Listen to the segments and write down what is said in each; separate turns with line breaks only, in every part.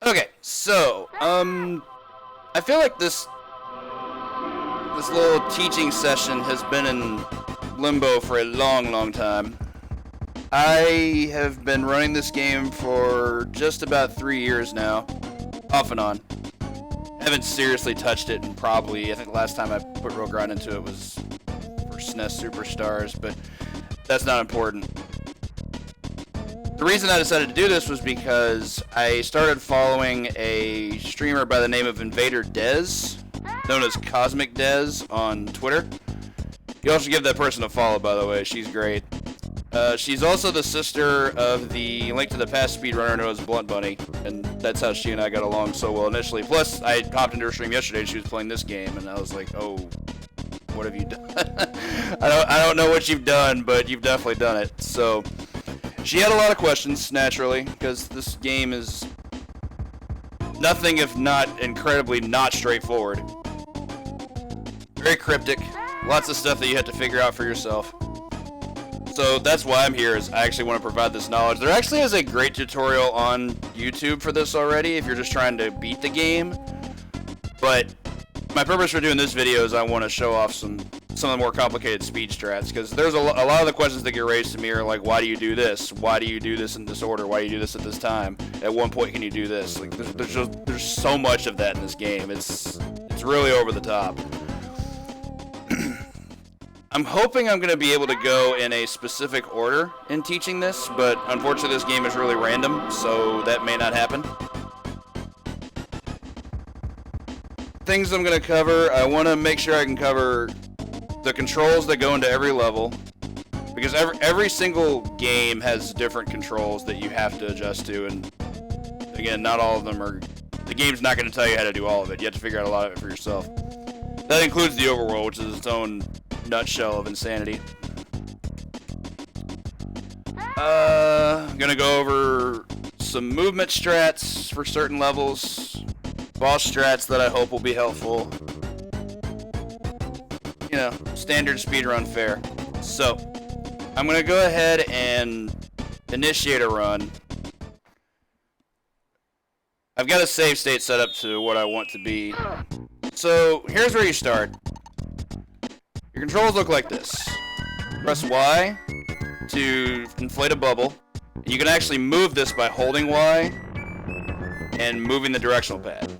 Okay, so, I feel like this little teaching session has been in limbo for a long, long time. I have been running this game for just about 3 years now, off and on. Haven't seriously touched it, and probably, I think the last time I put real grind into it was for SNES Superstars, but that's not important. The reason I decided to do this was because I started following a streamer by the name of Invader Dez, known as Cosmic Dez on Twitter. You all should give that person a follow, by the way. She's great. She's also the sister of the Link to the Past speedrunner known as Blunt Bunny, and that's how she and I got along so well initially. Plus, I hopped into her stream yesterday and she was playing this game, and I was like, oh, what have you done? I don't know what you've done, but you've definitely done it. So she had a lot of questions, naturally, because this game is nothing if not incredibly not straightforward. Very cryptic, lots of stuff that you have to figure out for yourself. So that's why I'm here, is I actually want to provide this knowledge. There actually is a great tutorial on YouTube for this already if you're just trying to beat the game. But my purpose for doing this video is I want to show off some of the more complicated speed strats, because there's a lot of the questions that get raised to me are like, why do you do this? Why do you do this in this order? Why do you do this at this time? At one point can you do this? Like there's so much of that in this game. It's really over the top. I'm hoping I'm going to be able to go in a specific order in teaching this, but unfortunately this game is really random, so that may not happen. Things I'm going to cover, I want to make sure I can cover the controls that go into every level, because every single game has different controls that you have to adjust to, and again, not all of them are... The game's not going to tell you how to do all of it. You have to figure out a lot of it for yourself. That includes the Overworld, which is its own nutshell of insanity. I'm gonna go over some movement strats for certain levels, boss strats that I hope will be helpful. You know, standard speedrun fare. So, I'm gonna go ahead and initiate a run. I've got a save state set up to what I want to be. So, here's where you start. Your controls look like this. Press Y to inflate a bubble. And you can actually move this by holding Y and moving the directional pad.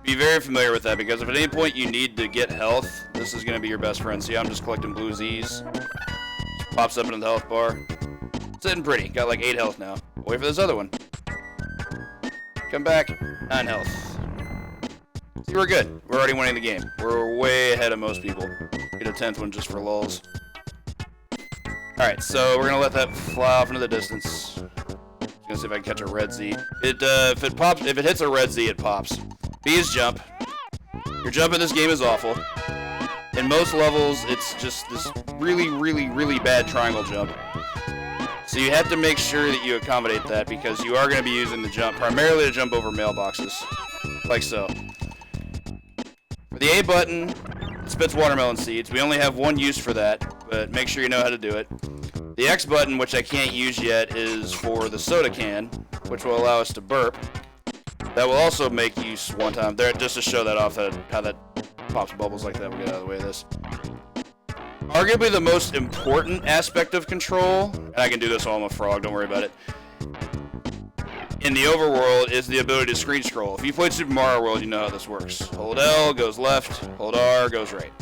Be very familiar with that, because if at any point you need to get health, this is going to be your best friend. See, I'm just collecting blue Z's. Just pops up into the health bar. Sitting pretty. Got like 8 health now. Wait for this other one. Come back. 9 health. See, we're good. We're already winning the game. We're way ahead of most people. Get a 10th one just for lulz. Alright, so we're gonna let that fly off into the distance. Just gonna see if I can catch a red Z. If it hits a red Z, it pops. B is jump. Your jump in this game is awful. In most levels, it's just this really, really, really bad triangle jump. So you have to make sure that you accommodate that, because you are gonna be using the jump primarily to jump over mailboxes. Like so. For the A button, it spits watermelon seeds. We only have one use for that, but make sure you know how to do it. The X button, which I can't use yet, is for the soda can, which will allow us to burp. That will also make use one time. There, just to show that off, how that pops bubbles like that. We'll get out of the way of this. Arguably the most important aspect of control, and I can do this while I'm a frog, don't worry about it, in the Overworld is the ability to screen scroll. If you played Super Mario World, you know how this works. Hold L, goes left. Hold R, goes right.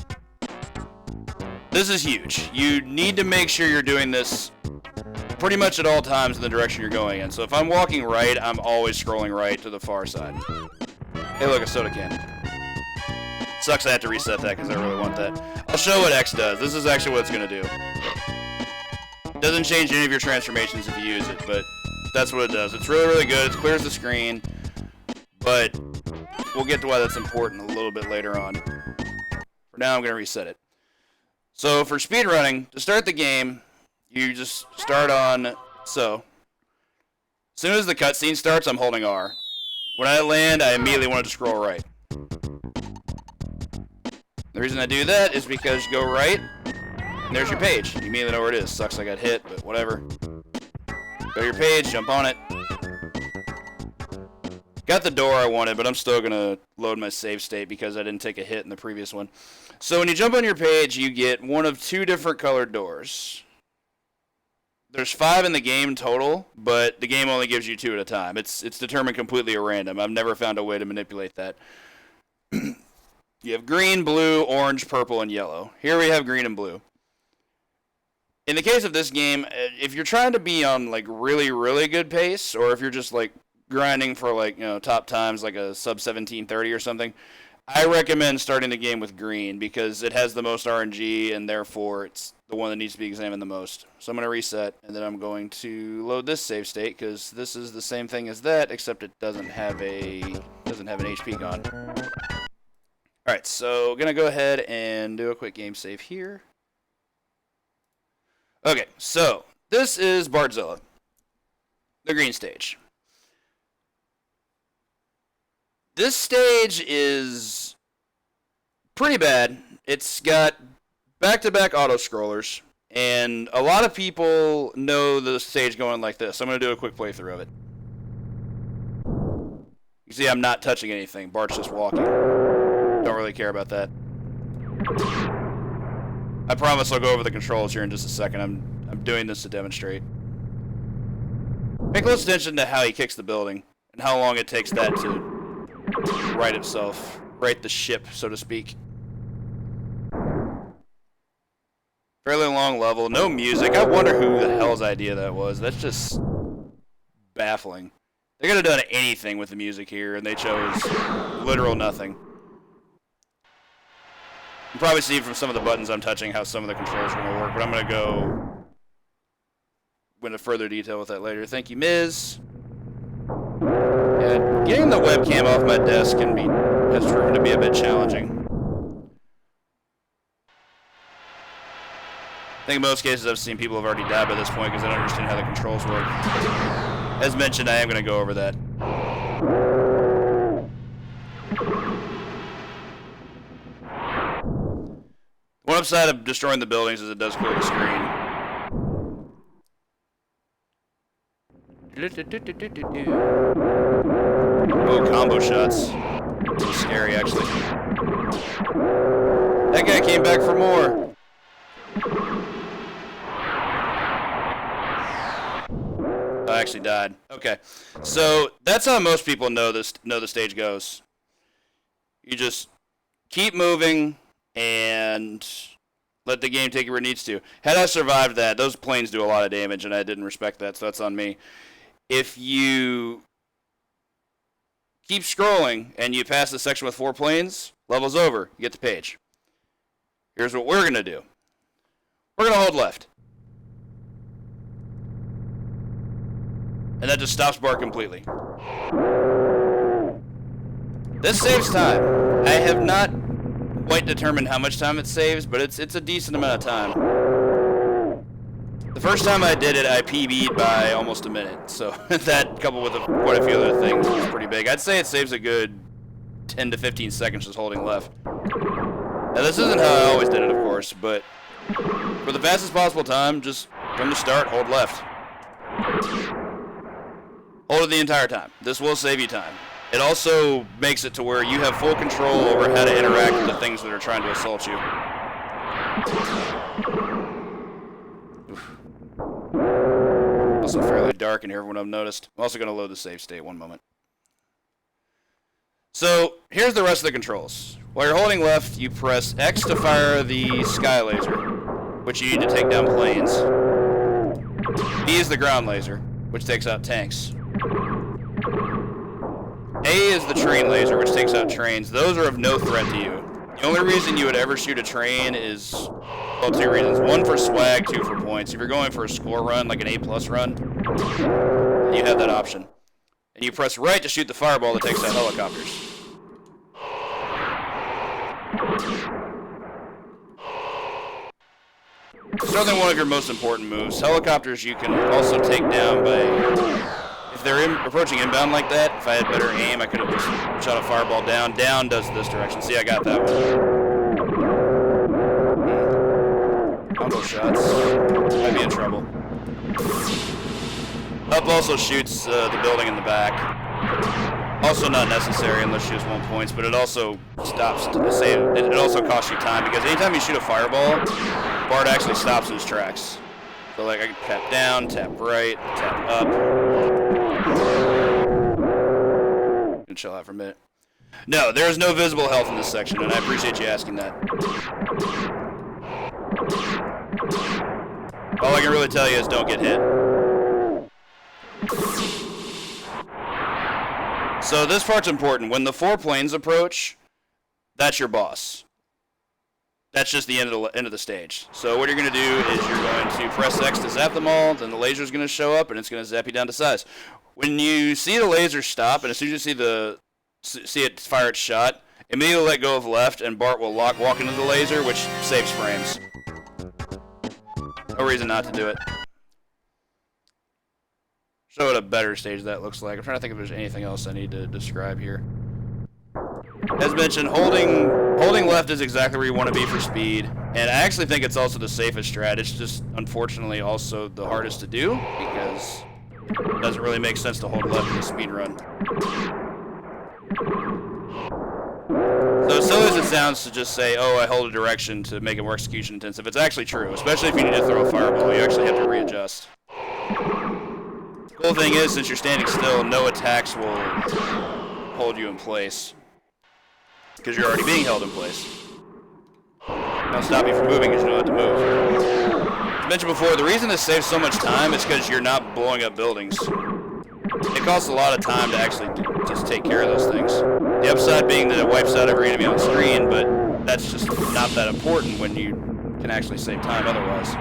This is huge. You need to make sure you're doing this pretty much at all times in the direction you're going in. So if I'm walking right, I'm always scrolling right to the far side. Hey, look, a soda can. Sucks I have to reset that because I really want that. I'll show what X does. This is actually what it's going to do. Doesn't change any of your transformations if you use it, but that's what it does. It's really, really good. It clears the screen, but we'll get to why that's important a little bit later on. For now, I'm going to reset it. So for speedrunning, to start the game, you just start on so. As soon as the cutscene starts, I'm holding R. When I land, I immediately want to scroll right. The reason I do that is because you go right, and there's your page. You immediately know where it is. Sucks I got hit, but whatever. Go to your page, jump on it. Got the door I wanted, but I'm still going to load my save state because I didn't take a hit in the previous one. So when you jump on your page, you get one of 2 different colored doors. There's 5 in the game total, but the game only gives you 2 at a time. It's determined completely at random. I've never found a way to manipulate that. You have green, blue, orange, purple, and yellow. Here we have green and blue. In the case of this game, if you're trying to be on like really, really good pace, or if you're just like grinding for like, you know, top times like a sub 1730 or something, I recommend starting the game with green because it has the most RNG and therefore it's the one that needs to be examined the most. So I'm going to reset and then I'm going to load this save state because this is the same thing as that except it doesn't have an HP gone. All right, so going to go ahead and do a quick game save here. Okay, so this is Bartzilla, the green stage. This stage is pretty bad. It's got back-to-back auto-scrollers, and a lot of people know the stage going like this. I'm going to do a quick playthrough of it. You see I'm not touching anything. Bart's just walking. Don't really care about that. I promise I'll go over the controls here in just a second. I'm doing this to demonstrate. Pay close attention to how he kicks the building, and how long it takes that to right itself, right the ship, so to speak. Fairly long level, no music. I wonder who the hell's idea that was. That's just baffling. They could have done anything with the music here, and they chose literal nothing. You can probably see from some of the buttons I'm touching how some of the controls are going to work, but I'm going to go into further detail with that later. Thank you, Ms. Yeah, getting the webcam off my desk has proven to be a bit challenging. I think in most cases I've seen people have already died by this point because I don't understand how the controls work. As mentioned, I am going to go over that. One upside of destroying the buildings is it does clear the screen. Oh, combo shots. Scary, actually. That guy came back for more. I actually died. Okay, so that's how most people know the stage goes. You just keep moving and let the game take you where it needs to. Had I survived that, those planes do a lot of damage, and I didn't respect that, so that's on me. If you keep scrolling and you pass the section with 4 planes, level's over. You get the page. Here's what we're going to do. We're going to hold left. And that just stops Bart completely. This saves time. I have not quite determined how much time it saves, but it's a decent amount of time. The first time I did it, I PB'd by almost a minute, so that coupled with quite a few other things is pretty big. I'd say it saves a good 10 to 15 seconds just holding left. Now this isn't how I always did it, of course, but for the fastest possible time, just from the start, hold left. Hold it the entire time. This will save you time. It also makes it to where you have full control over how to interact with the things that are trying to assault you. Also fairly dark in here from what I've noticed. I'm also going to load the save state. One moment. So here's the rest of the controls. While you're holding left, you press X to fire the sky laser, which you need to take down planes. B is the ground laser, which takes out tanks. A is the train laser, which takes out trains. Those are of no threat to you. The only reason you would ever shoot a train is, well, 2 reasons. 1 for swag, 2 for points. If you're going for a score run, like an A+ run, you have that option. And you press right to shoot the fireball that takes out helicopters. Certainly one of your most important moves. Helicopters you can also take down by... If they're approaching inbound like that, if I had better aim, I could have just shot a fireball down. Down does this direction. See, I got that one. Combo shots. Might be in trouble. Up also shoots the building in the back. Also not necessary unless you use 1 point, but it also stops to save. It also costs you time because anytime you shoot a fireball, Bart actually stops in his tracks. So like I can tap down, tap right, tap up. And chill out for a minute. No, there is no visible health in this section, and I appreciate you asking that. All I can really tell you is don't get hit. So this part's important. When the 4 planes approach, that's your boss. That's just the end of the stage. So what you're going to do is you're going to press X to zap them all, then the laser's going to show up, and it's going to zap you down to size. When you see the laser stop, and as soon as you see it fire its shot, immediately let go of left, and Bart will walk into the laser, which saves frames. No reason not to do it. Show what a better stage that looks like. I'm trying to think if there's anything else I need to describe here. As mentioned, holding left is exactly where you want to be for speed, and I actually think it's also the safest strat. It's just, unfortunately, also the hardest to do, because it doesn't really make sense to hold left in a speed run. So as silly as it sounds to just say, oh, I hold a direction to make it more execution intensive, it's actually true, especially if you need to throw a fireball. You actually have to readjust. The cool thing is, since you're standing still, no attacks will hold you in place, because you're already being held in place. They'll stop you from moving because you don't have to move. As mentioned before, the reason this saves so much time is because you're not blowing up buildings. It costs a lot of time to actually just take care of those things. The upside being that it wipes out every enemy on screen, but that's just not that important when you can actually save time otherwise.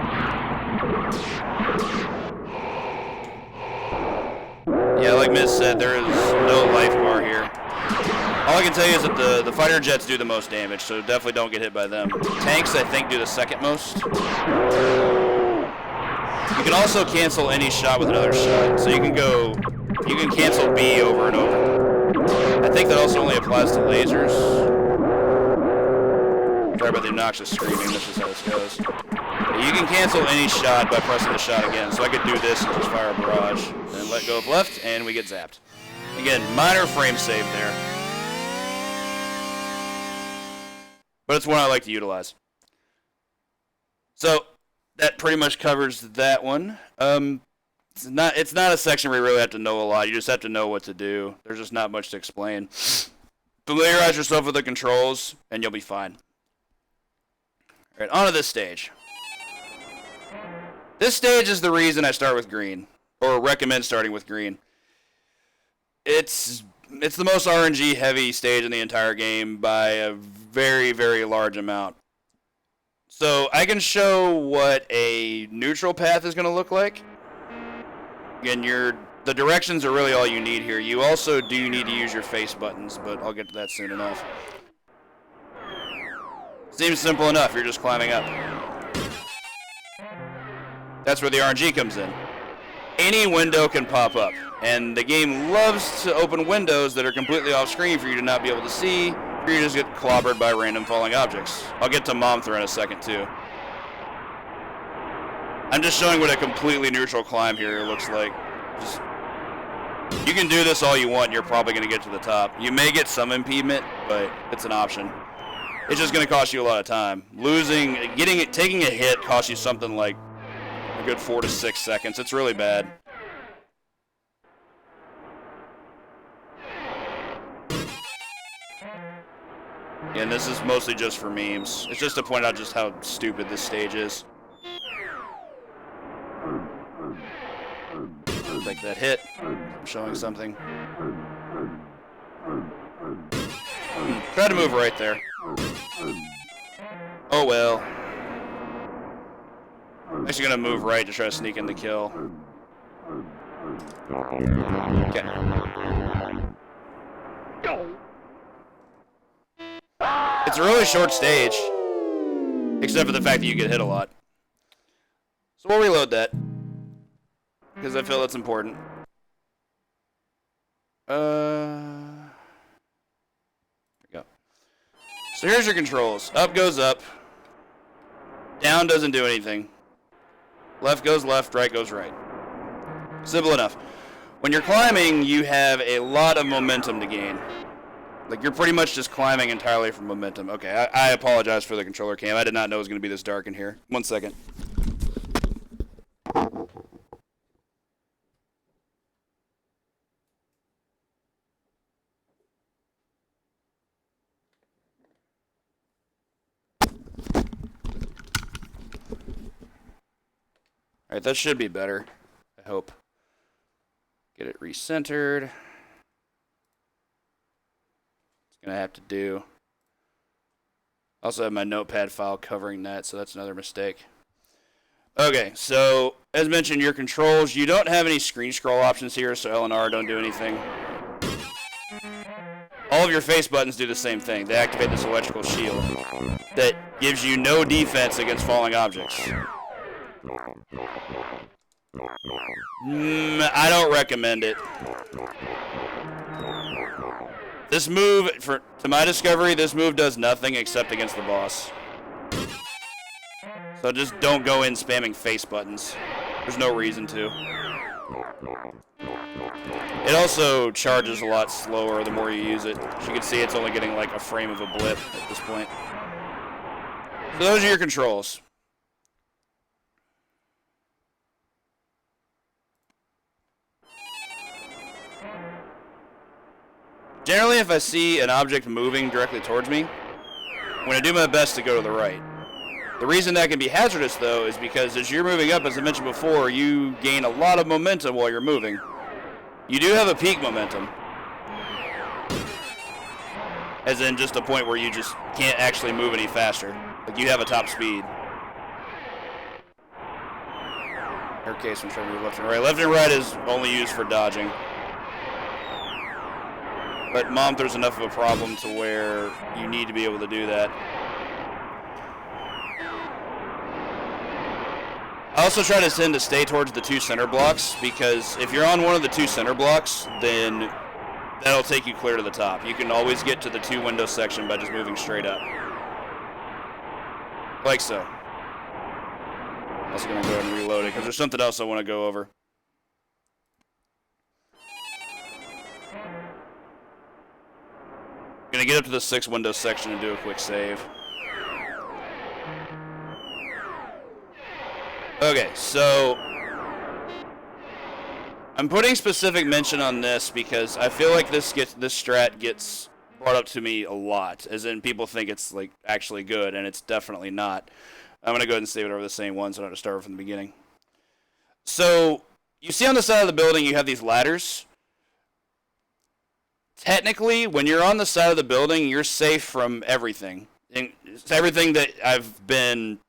Yeah, like Miz said, there is no life bar here. All I can tell you is that the fighter jets do the most damage, so definitely don't get hit by them. Tanks, I think, do the second most. You can also cancel any shot with another shot, so you can cancel B over and over. I think that also only applies to lasers. Sorry about the obnoxious screaming, this is how this goes. You can cancel any shot by pressing the shot again, so I could do this and just fire a barrage, and let go of left, and we get zapped. Again, minor frame save there. But it's one I like to utilize. So, that pretty much covers that one. It's not a section where you really have to know a lot. You just have to know what to do. There's just not much to explain. Familiarize yourself with the controls, and you'll be fine. Alright, on to this stage. This stage is the reason I start with green, or recommend starting with green. It's the most RNG heavy stage in the entire game by a very, very large amount. So I can show what a neutral path is going to look like. Again, the directions are really all you need here. You also do need to use your face buttons, but I'll get to that soon enough. Seems simple enough, you're just climbing up. That's where the RNG comes in. Any window can pop up, and the game loves to open windows that are completely off screen for you to not be able to see, or you just get clobbered by random falling objects. I'll get to Mom Throw in a second too. I'm just showing what a completely neutral climb here looks like. You can do this all you want, and you're probably going to get to the top. You may get some impediment, but it's an option. It's just going to cost you a lot of time. Taking a hit costs you something like a good 4 to 6 seconds. It's really bad. And this is mostly just for memes. It's just to point out just how stupid this stage is. Take that hit. I'm showing something. Try to move right there. Oh well. I'm actually gonna move right to try to sneak in the kill. Okay. It's a really short stage, except for the fact that you get hit a lot. So we'll reload that, because I feel that's important. There we go. So here's your controls. Up goes up. Down doesn't do anything. Left goes left, right goes right. Simple enough. When you're climbing, you have a lot of momentum to gain. Like, you're pretty much just climbing entirely from momentum. Okay, I apologize for the controller cam. I did not know it was going to be this dark in here. 1 second. Alright, that should be better. I hope. Get it recentered. It's gonna have to do. I also have my notepad file covering that, so that's another mistake. Okay, so as mentioned, your controls, you don't have any screen scroll options here, so L and R don't do anything. All of your face buttons do the same thing. They activate this electrical shield that gives you no defense against falling objects. I don't recommend it. This move, to my discovery, this move does nothing except against the boss. So just don't go in spamming face buttons. There's no reason to. It also charges a lot slower the more you use it. As you can see, it's only getting like a frame of a blip at this point. So those are your controls. Generally, if I see an object moving directly towards me, I'm going to do my best to go to the right. The reason that can be hazardous, though, is because as you're moving up, as I mentioned before, you gain a lot of momentum while you're moving. You do have a peak momentum, as in just a point where you just can't actually move any faster. Like, you have a top speed. In our case, I'm trying to move left and right. Left and right is only used for dodging. But Momthra's enough of a problem to where you need to be able to do that. I also try to tend to stay towards the 2 center blocks, because if you're on one of the 2 center blocks, then that'll take you clear to the top. You can always get to the 2 window section by just moving straight up. Like so. I'm also going to go ahead and reload it, because there's something else I want to go over. I'm going to get up to the 6 window section and do a quick save. Okay, so I'm putting specific mention on this because I feel like this strat gets brought up to me a lot, as in people think it's like actually good, and it's definitely not. I'm going to go ahead and save it over the same one so I don't have to start from the beginning. So you see on the side of the building you have these ladders. Technically, when you're on the side of the building, you're safe from everything. And it's everything that I've been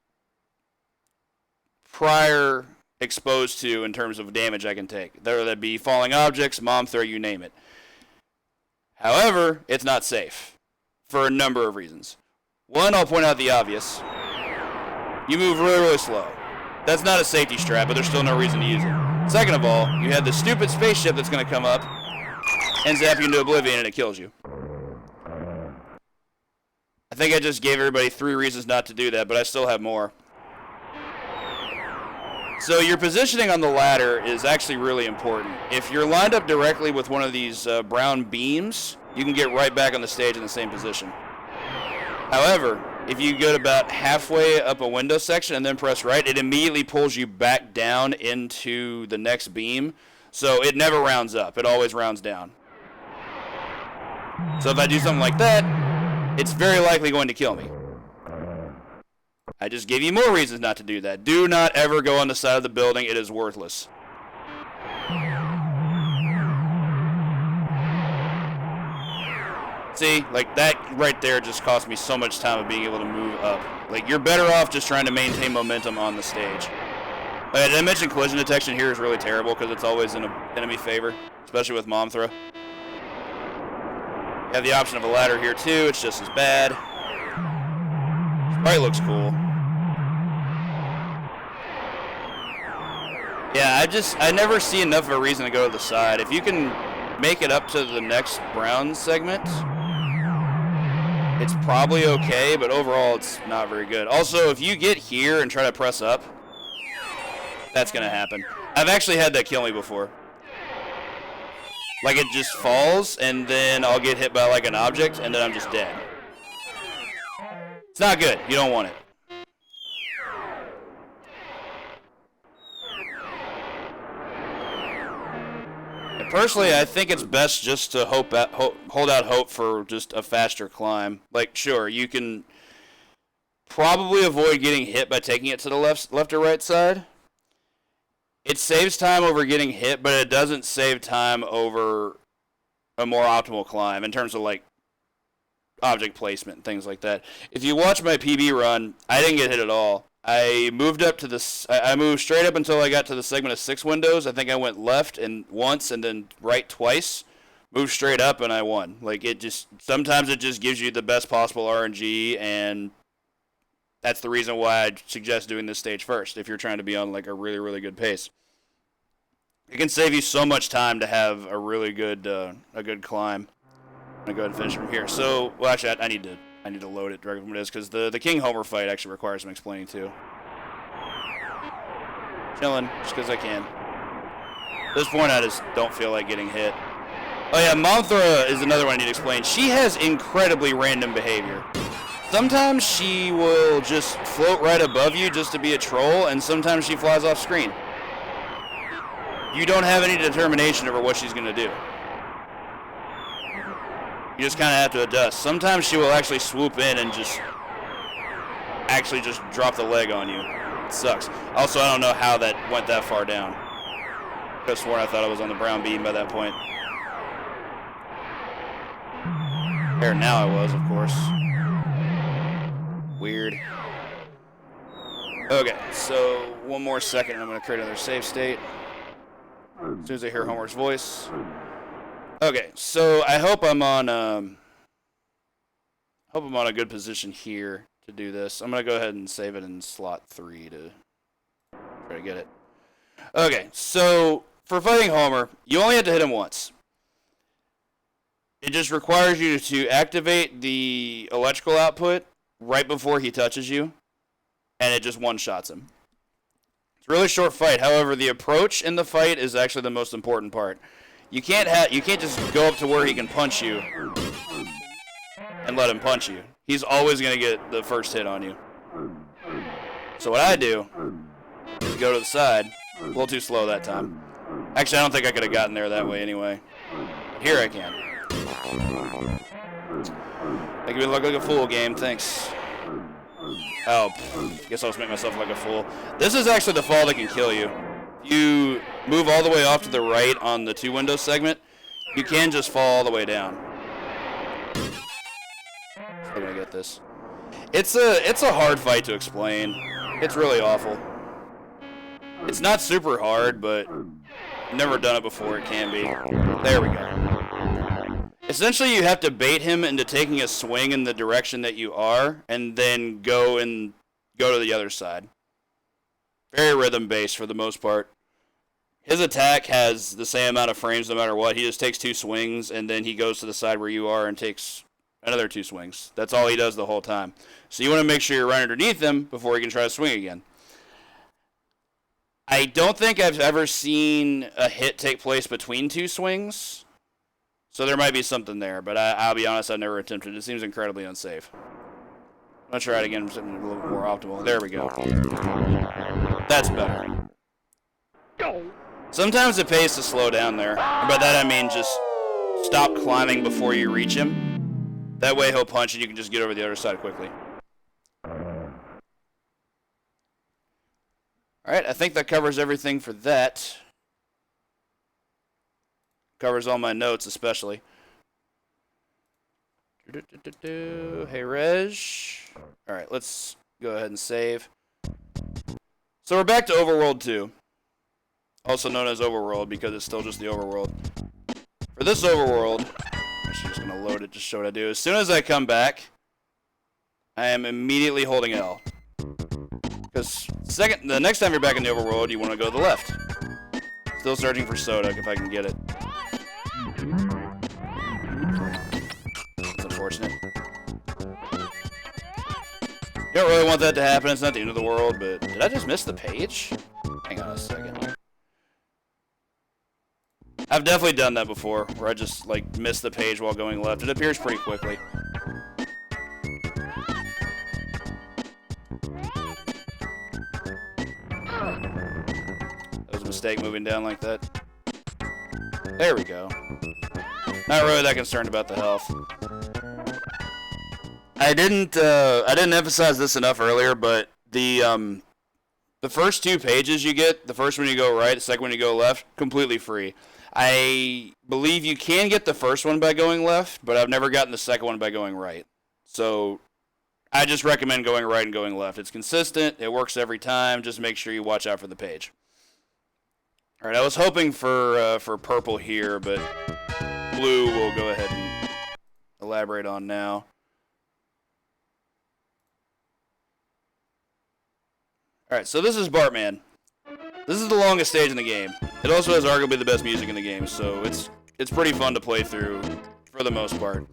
prior exposed to in terms of damage I can take. Whether that be falling objects, Momthra, you name it. However, it's not safe for a number of reasons. One, I'll point out the obvious. You move really, really slow. That's not a safety strat, but there's still no reason to use it. Second of all, you have this stupid spaceship that's going to come up and zap you into oblivion, and it kills you. I think I just gave everybody 3 reasons not to do that, but I still have more. So your positioning on the ladder is actually really important. If you're lined up directly with one of these brown beams, you can get right back on the stage in the same position. However, if you go about halfway up a window section and then press right, it immediately pulls you back down into the next beam. So it never rounds up. It always rounds down. So if I do something like that, it's very likely going to kill me. I just gave you more reasons not to do that. Do not ever go on the side of the building. It is worthless. See, like that right there just cost me so much time of being able to move up. Like, you're better off just trying to maintain momentum on the stage. Did I mention collision detection here is really terrible because it's always in enemy favor, especially with Momthra. You have the option of a ladder here too. It's just as bad. Sprite looks cool. Yeah, I never see enough of a reason to go to the side. If you can make it up to the next brown segment, it's probably okay, but overall it's not very good. Also, if you get here and try to press up, that's going to happen. I've actually had that kill me before. Like it just falls, and then I'll get hit by like an object, and then I'm just dead. It's not good. You don't want it. And personally, I think it's best just to hold out hope for just a faster climb. Like, sure, you can probably avoid getting hit by taking it to the left or right side. It saves time over getting hit, but it doesn't save time over a more optimal climb in terms of like object placement and things like that. If you watch my PB run, I didn't get hit at all. I moved up to this. I moved straight up until I got to the segment of 6 windows. I think I went left and once and then right twice. Moved straight up and I won. Like it just sometimes it just gives you the best possible RNG, and that's the reason why I'd suggest doing this stage first if you're trying to be on like a really, really good pace. It can save you so much time to have a really good climb. I'm gonna go ahead and finish from here. So, well, actually, I need to load it directly from this because the King Homer fight actually requires some explaining too. Chilling, just because I can. At this point, I just don't feel like getting hit. Oh yeah, Mothra is another one I need to explain. She has incredibly random behavior. Sometimes she will just float right above you just to be a troll, and sometimes she flies off screen. You don't have any determination over what she's going to do. You just kind of have to adjust. Sometimes she will actually swoop in and just drop the leg on you. It sucks. Also, I don't know how that went that far down. I could have sworn I thought I was on the brown beam by that point. There, now I was, of course. Weird. Okay, so one more second and I'm going to create another save state. As soon as I hear Homer's voice. Okay, so I hope I'm on a good position here to do this. I'm gonna go ahead and save it in slot 3 to try to get it. Okay, so for fighting Homer, you only have to hit him once. It just requires you to activate the electrical output right before he touches you, and it just one-shots him. Really short fight. However, the approach in the fight is actually the most important part. You can't just go up to where he can punch you and let him punch you. He's always going to get the first hit on you. So what I do is go to the side. A little too slow that time. Actually, I don't think I could have gotten there that way anyway. Here I can. Make me look like a fool, game. Thanks. Oh, guess I'll just make myself like a fool. This is actually the fall that can kill you. If you move all the way off to the right on the 2 window segment, you can just fall all the way down. Still gonna get this. It's a hard fight to explain. It's really awful. It's not super hard, but I've never done it before. It can be. There we go. Essentially, you have to bait him into taking a swing in the direction that you are, and then go to the other side. Very rhythm-based for the most part. His attack has the same amount of frames no matter what. He just takes 2 swings, and then he goes to the side where you are and takes another 2 swings. That's all he does the whole time. So you want to make sure you're right underneath him before he can try to swing again. I don't think I've ever seen a hit take place between 2 swings. So there might be something there, but I'll be honest, I've never attempted. It seems incredibly unsafe. Let's try it again for something a little bit more optimal. There we go. That's better. Sometimes it pays to slow down there. And by that I mean just stop climbing before you reach him. That way he'll punch and you can just get over the other side quickly. Alright, I think that covers everything for that. Covers all my notes, especially. Hey, Reg. Alright, let's go ahead and save. So we're back to Overworld 2. Also known as Overworld because it's still just the Overworld. For this Overworld, I'm just going to load it to show what I do. As soon as I come back, I am immediately holding L. Because the next time you're back in the Overworld, you want to go to the left. Still searching for Soda if I can get it. That's unfortunate. You don't really want that to happen. It's not the end of the world, but did I just miss the page? Hang on a second. I've definitely done that before, where I just, like, miss the page while going left. It appears pretty quickly. That was a mistake moving down like that. There we go. Not really that concerned about the health. I didn't emphasize this enough earlier, but the first 2 pages you get, the first one you go right, the second one you go left, completely free. I believe you can get the first one by going left, but I've never gotten the second one by going right. So I just recommend going right and going left. It's consistent. It works every time. Just make sure you watch out for the page. All right, I was hoping for purple here, but blue we'll go ahead and elaborate on now. All right, so this is Bartman. This is the longest stage in the game. It also has arguably the best music in the game, so it's pretty fun to play through for the most part.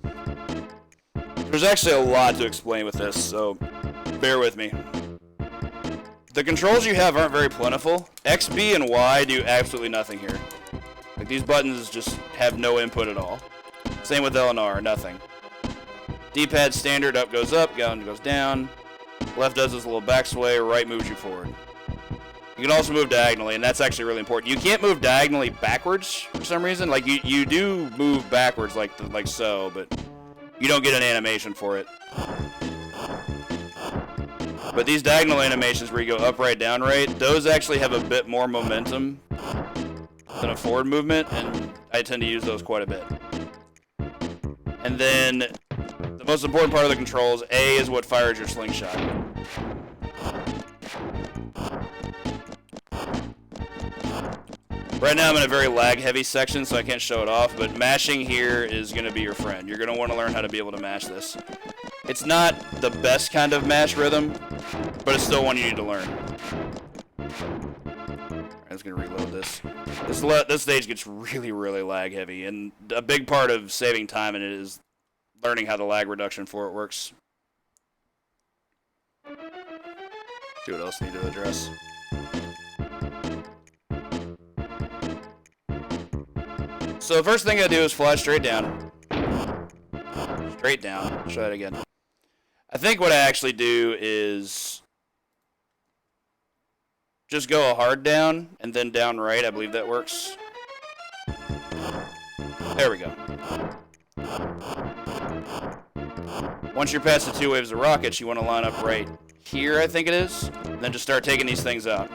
There's actually a lot to explain with this, so bear with me. The controls you have aren't very plentiful. X, B, and Y do absolutely nothing here. Like, these buttons just have no input at all. Same with L and R, nothing. D-pad standard, up goes up, down goes down. Left does this little back sway, right moves you forward. You can also move diagonally, and that's actually really important. You can't move diagonally backwards for some reason. Like, you do move backwards like so, but you don't get an animation for it. But these diagonal animations where you go up, right, down, right, those actually have a bit more momentum than a forward movement, and I tend to use those quite a bit. And then the most important part of the controls, A is what fires your slingshot. Right now I'm in a very lag-heavy section, so I can't show it off, but mashing here is going to be your friend. You're going to want to learn how to be able to mash this. It's not the best kind of mash rhythm, but it's still one you need to learn. I'm just going to reload this. This stage gets really, really lag-heavy, and a big part of saving time in it is learning how the lag reduction for it works. See what else I need to address. So the first thing I do is fly straight down. Straight down. Try that again. I think what I actually do is just go a hard down and then down right. I believe that works. There we go. Once you're past the 2 waves of rockets, you want to line up right here, I think it is. And then just start taking these things out.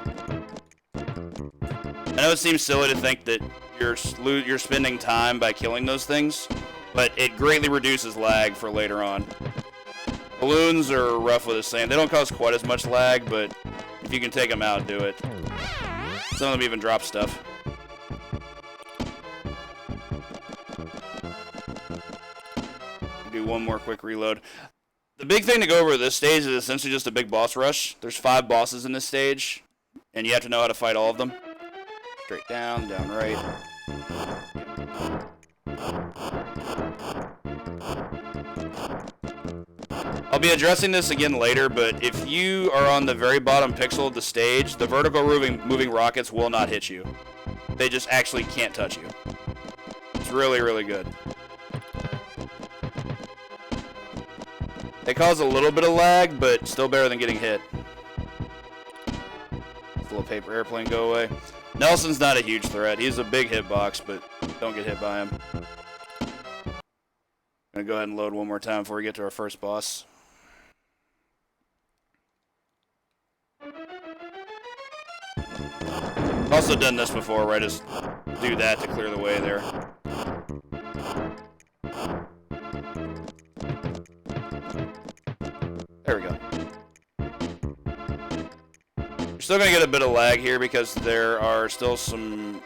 I know it seems silly to think that you're spending time by killing those things, but it greatly reduces lag for later on. Balloons are roughly the same. They don't cause quite as much lag, but if you can take them out, do it. Some of them even drop stuff. Do one more quick reload. The big thing to go over this stage is essentially just a big boss rush. There's 5 bosses in this stage, and you have to know how to fight all of them. Straight down, down right. I'll be addressing this again later, but if you are on the very bottom pixel of the stage, the vertical moving rockets will not hit you. They just actually can't touch you. It's really, really good. They cause a little bit of lag, but still better than getting hit. This little paper airplane go away. Nelson's not a huge threat. He's a big hitbox, but don't get hit by him. I'm going to go ahead and load one more time before we get to our first boss. Also done this before, where I just do that to clear the way there. There we go. You're still going to get a bit of lag here because there are still some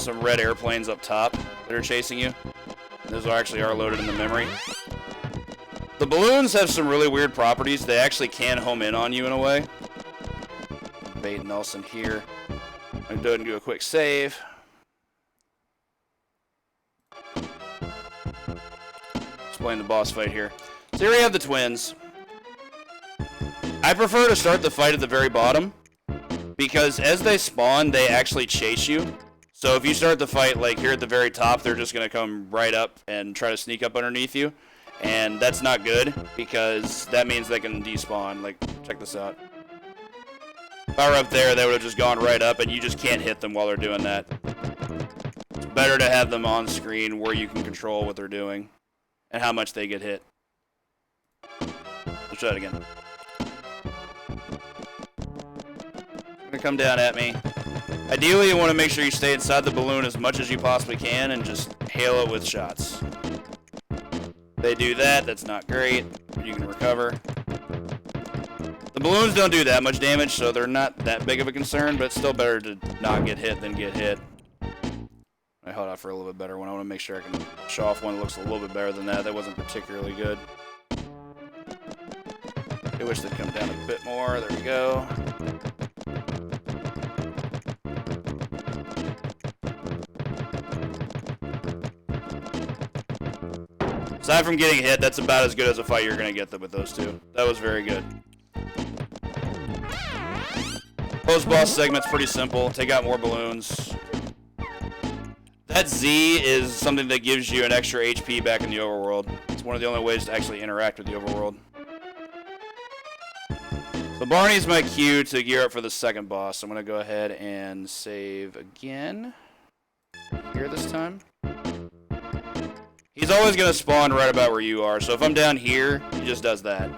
red airplanes up top that are chasing you. Those actually are loaded in the memory. The balloons have some really weird properties. They actually can home in on you in a way. Bait Nelson here. I'm going to go ahead and do a quick save. Explain the boss fight here. So here we have the twins. I prefer to start the fight at the very bottom, because as they spawn, they actually chase you. So if you start the fight like here at the very top, they're just going to come right up and try to sneak up underneath you. And that's not good because that means they can despawn. Like, check this out. If I were up there, they would have just gone right up and you just can't hit them while they're doing that. It's better to have them on screen where you can control what they're doing and how much they get hit. Let's try that again. Gonna come down at me. Ideally, you want to make sure you stay inside the balloon as much as you possibly can and just hail it with shots. They do that, that's not great. You can recover. The balloons don't do that much damage, so they're not that big of a concern, but it's still better to not get hit than get hit. I held out for a little bit better one. I want to make sure I can show off one that looks a little bit better than that. That wasn't particularly good. I wish they'd come down a bit more. There we go. Aside from getting hit, that's about as good as a fight you're going to get with those two. That was very good. Post-boss segment's pretty simple. Take out more balloons. That Z is something that gives you an extra HP back in the overworld. It's one of the only ways to actually interact with the overworld. So Barney's my cue to gear up for the second boss. I'm going to go ahead and save again. Here this time. He's always going to spawn right about where you are, so if I'm down here, he just does that.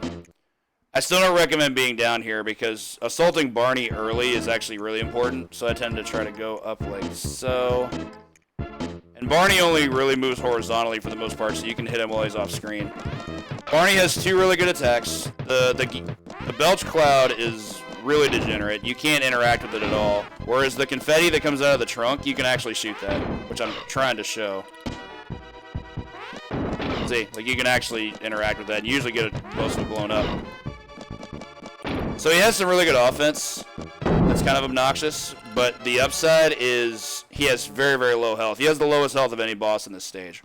I still don't recommend being down here because assaulting Barney early is actually really important, so I tend to try to go up like so. And Barney only really moves horizontally for the most part, so you can hit him while he's off screen. Barney has two really good attacks. The Belch Cloud is really degenerate. You can't interact with it at all. Whereas the confetti that comes out of the trunk, you can actually shoot that, which I'm trying to show. See, like you can actually interact with that and usually get it most of it blown up. So he has some really good offense. That's kind of obnoxious, but the upside is he has very, very low health. He has the lowest health of any boss in this stage.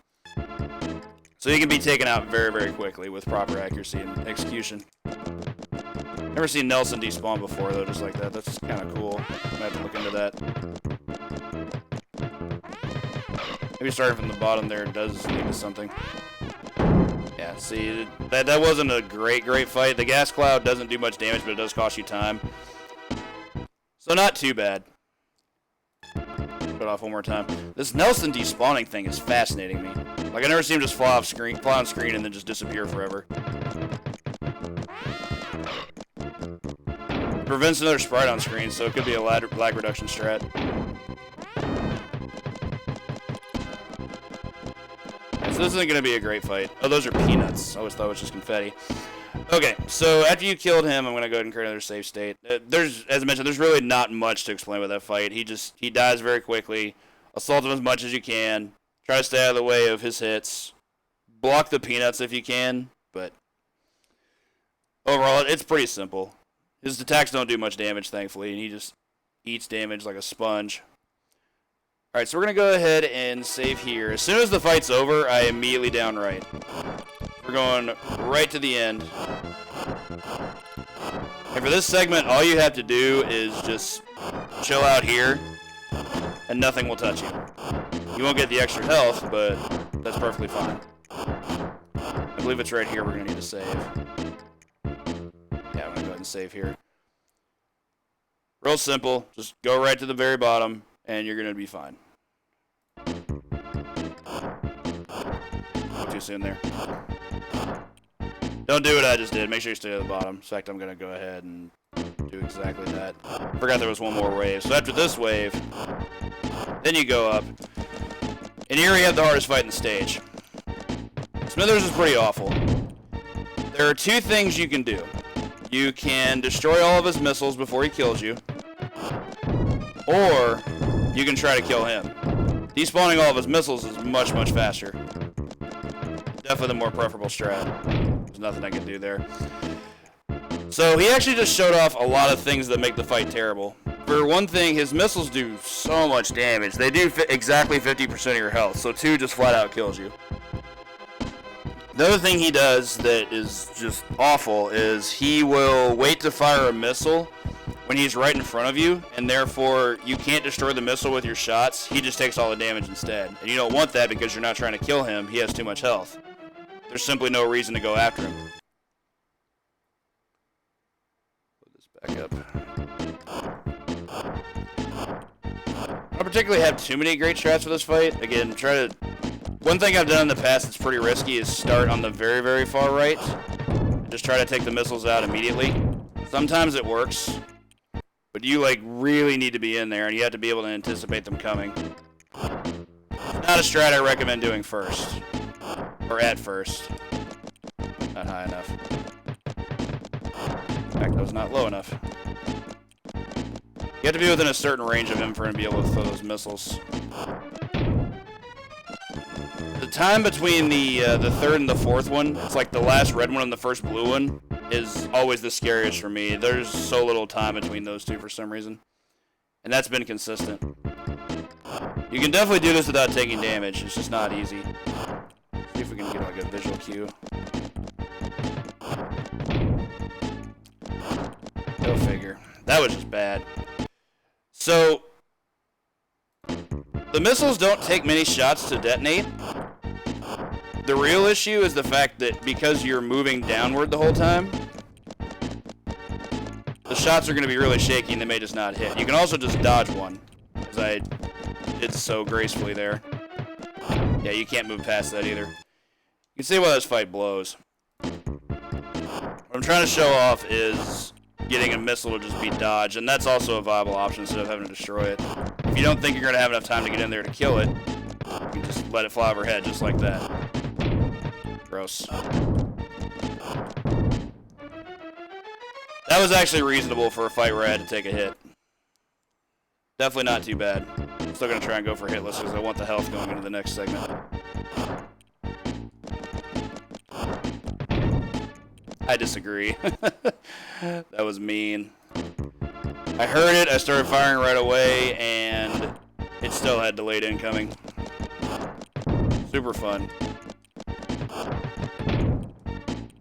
So he can be taken out very, very quickly with proper accuracy and execution. Never seen Nelson despawn before though, just like that. That's kind of cool. Might have to look into that. Maybe starting from the bottom there does lead to something. Yeah, see, that wasn't a great fight. The gas cloud doesn't do much damage, but it does cost you time. So not too bad. Put it off one more time. This Nelson despawning thing is fascinating me. Like, I never see him just fly on screen and then just disappear forever. It prevents another sprite on screen, so it could be a lag reduction strat. So this isn't going to be a great fight. Oh, those are peanuts. I always thought it was just confetti. Okay, so after you killed him, I'm going to go ahead and create another save state. As I mentioned, there's really not much to explain with that fight. He dies very quickly. Assault him as much as you can. Try to stay out of the way of his hits. Block the peanuts if you can, but overall, it's pretty simple. His attacks don't do much damage, thankfully, and he just eats damage like a sponge. Alright, so we're going to go ahead and save here. As soon as the fight's over, I immediately down right. We're going right to the end. And for this segment, all you have to do is just chill out here, and nothing will touch you. You won't get the extra health, but that's perfectly fine. I believe it's right here we're going to need to save. Yeah, I'm going to go ahead and save here. Real simple. Just go right to the very bottom, and you're going to be fine. Too soon there. Don't do what I just did. Make sure you stay at the bottom. In fact, I'm going to go ahead and do exactly that. Forgot there was one more wave. So after this wave, then you go up. And here you have the hardest fight in the stage. Smithers is pretty awful. There are two things you can do. You can destroy all of his missiles before he kills you, or you can try to kill him. Despawning all of his missiles is much, much faster. Definitely the more preferable strat. There's nothing I can do there. So he actually just showed off a lot of things that make the fight terrible. For one thing, his missiles do so much damage. They do exactly 50% of your health, so 2 just flat out kills you. The other thing he does that is just awful is he will wait to fire a missile when he's right in front of you, and therefore you can't destroy the missile with your shots. He just takes all the damage instead. And you don't want that because you're not trying to kill him. He has too much health. There's simply no reason to go after him. Put this back up. I don't particularly have too many great strats for this fight. Again, one thing I've done in the past that's pretty risky is start on the very, very far right. And just try to take the missiles out immediately. Sometimes it works. But you, like, really need to be in there, and you have to be able to anticipate them coming. Not a strat I recommend doing first. Or at first. Not high enough. In fact, that was not low enough. You have to be within a certain range of him for him to be able to throw those missiles. The time between the third and the fourth one, it's like the last red one and the first blue one, is always the scariest for me. There's so little time between those two for some reason. And that's been consistent. You can definitely do this without taking damage. It's just not easy. See if we can get like a visual cue. Go figure. That was just bad. So, the missiles don't take many shots to detonate. The real issue is the fact that because you're moving downward the whole time, the shots are going to be really shaky and they may just not hit. You can also just dodge one, as I did so gracefully there. Yeah, you can't move past that either. You can see why this fight blows. What I'm trying to show off is getting a missile to just be dodged, and that's also a viable option instead of having to destroy it. If you don't think you're going to have enough time to get in there to kill it, you can just let it fly overhead just like that. Gross. That was actually reasonable for a fight where I had to take a hit. Definitely not too bad. I'm still going to try and go for hitless because I want the health going into the next segment. I disagree. That was mean. I heard it, I started firing right away, and it still had delayed incoming. Super fun.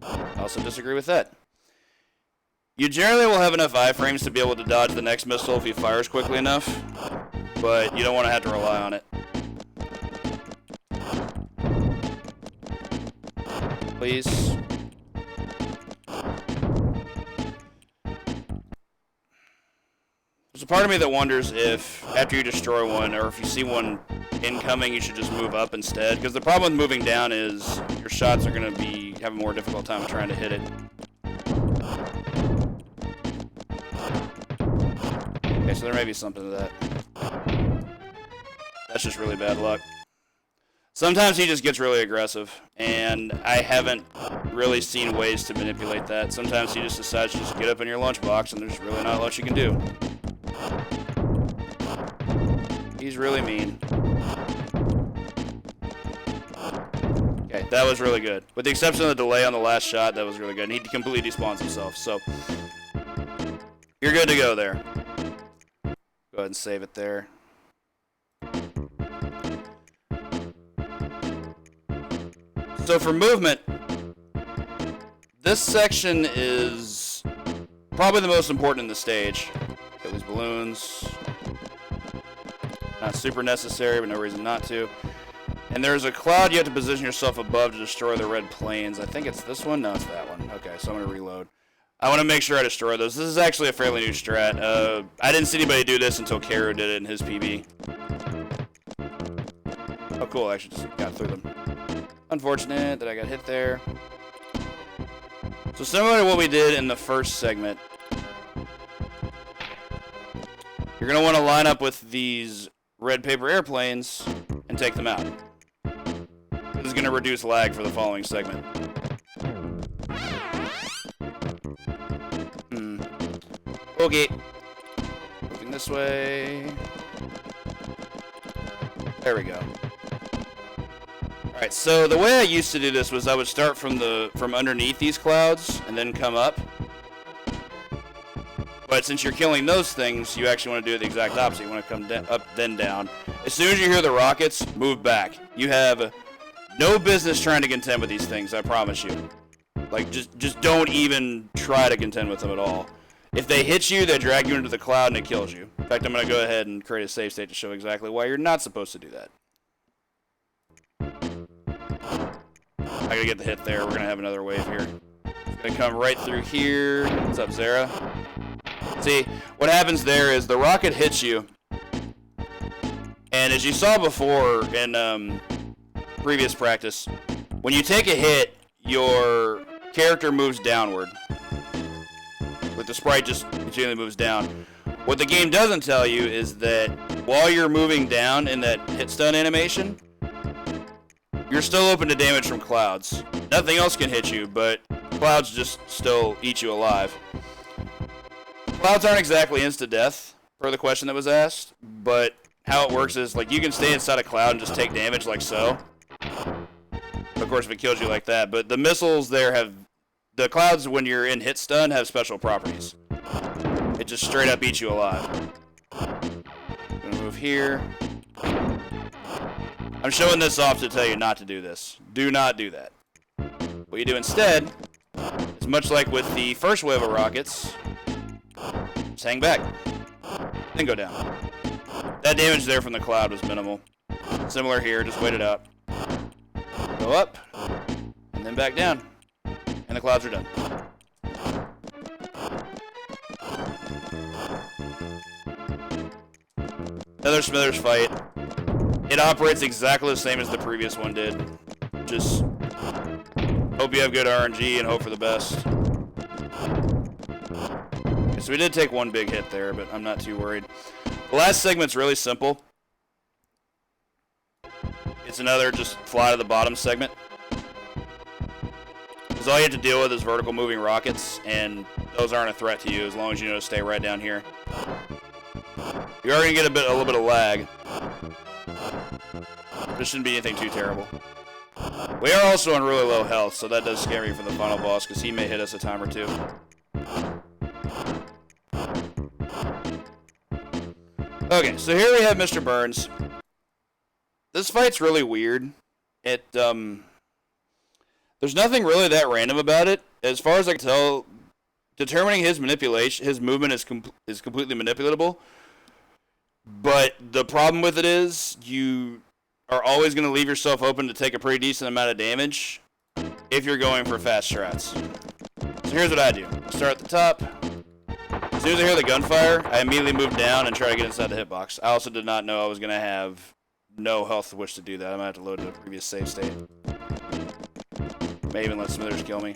I also disagree with that. You generally will have enough iframes to be able to dodge the next missile if he fires quickly enough, but you don't want to have to rely on it. Please. There's a part of me that wonders if, after you destroy one, or if you see one incoming, you should just move up instead. Because the problem with moving down is your shots are going to be have a more difficult time of trying to hit it. Okay, so there may be something to that. That's just really bad luck. Sometimes he just gets really aggressive, and I haven't really seen ways to manipulate that. Sometimes he just decides to just get up in your lunchbox, and there's really not much you can do. He's really mean. Okay, that was really good. With the exception of the delay on the last shot, that was really good. And he completely despawns himself, so you're good to go there. Go ahead and save it there. So for movement, this section is probably the most important in the stage. Get these balloons. Not super necessary, but no reason not to. And there's a cloud you have to position yourself above to destroy the red planes. I think it's this one? No, it's that one. Okay, so I'm going to reload. I want to make sure I destroy those. This is actually a fairly new strat. I didn't see anybody do this until Karo did it in his PB. Oh, cool. I actually just got through them. Unfortunate that I got hit there. So similar to what we did in the first segment, you're going to want to line up with these red paper airplanes and take them out. This is going to reduce lag for the following segment. Okay. Moving this way. There we go. Alright, so the way I used to do this was I would start from underneath these clouds and then come up. But since you're killing those things, you actually want to do the exact opposite. You want to come up, then down. As soon as you hear the rockets, move back. You have no business trying to contend with these things, I promise you. Like, just don't even try to contend with them at all. If they hit you, they drag you into the cloud and it kills you. In fact, I'm going to go ahead and create a save state to show exactly why you're not supposed to do that. I gotta get the hit there. We're gonna have another wave here. It's gonna come right through here. What's up, Zara? See, what happens there is the rocket hits you, and as you saw before in previous practice, when you take a hit, your character moves downward. Like the sprite just continually moves down. What the game doesn't tell you is that while you're moving down in that hit stun animation, you're still open to damage from clouds. Nothing else can hit you, but clouds just still eat you alive. Clouds aren't exactly insta-death, per the question that was asked, but how it works is, like, you can stay inside a cloud and just take damage like so. Of course, if it kills you like that, but the missiles there have... The clouds, when you're in hit stun, have special properties. It just straight up eats you alive. I'm gonna move here. I'm showing this off to tell you not to do this. Do not do that. What you do instead is much like with the first wave of rockets, just hang back, then go down. That damage there from the cloud was minimal. Similar here, just wait it out. Go up, and then back down. And the clouds are done. Another Smithers fight. It operates exactly the same as the previous one did. Just hope you have good RNG and hope for the best. Okay, so we did take one big hit there, but I'm not too worried. The last segment's really simple. It's another just fly to the bottom segment. Because all you have to deal with is vertical moving rockets, and those aren't a threat to you as long as you know to stay right down here. You are going to get a little bit of lag. This shouldn't be anything too terrible. We are also on really low health, so that does scare me for the final boss, because he may hit us a time or two. Okay, so here we have Mr. Burns. This fight's really weird. There's nothing really that random about it. As far as I can tell, determining his manipulation, his movement is completely manipulatable. But the problem with it is you are always going to leave yourself open to take a pretty decent amount of damage if you're going for fast strats. So here's what I do. Start at the top. As soon as I hear the gunfire, I immediately move down and try to get inside the hitbox. I also did not know I was going to have no health to wish to do that. I might have to load to the previous save state. May even let Smithers kill me.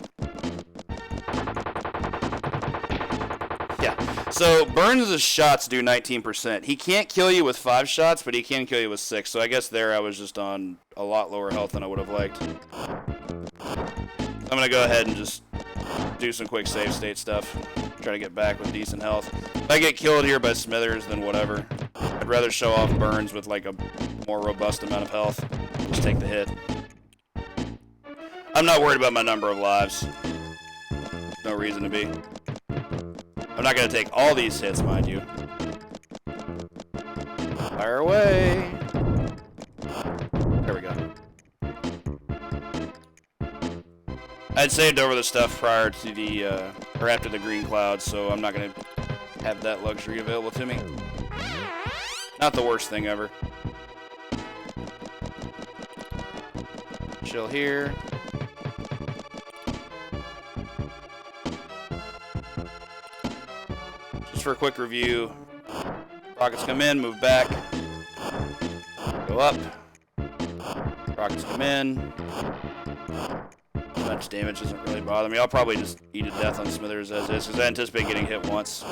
Yeah. So Burns' shots do 19%. He can't kill you with 5 shots, but he can kill you with 6. So I guess there I was just on a lot lower health than I would have liked. I'm going to go ahead and just do some quick save state stuff. Try to get back with decent health. If I get killed here by Smithers, then whatever. I'd rather show off Burns with like a more robust amount of health. Just take the hit. I'm not worried about my number of lives. No reason to be. I'm not going to take all these hits, mind you. Fire away. There we go. I'd saved over the stuff prior to the, or after the green clouds, so I'm not going to have that luxury available to me. Not the worst thing ever. Chill here. Just for a quick review, rockets come in, move back, go up, rockets come in. Much damage doesn't really bother me. I'll probably just eat to death on Smithers as is, because I anticipate getting hit once.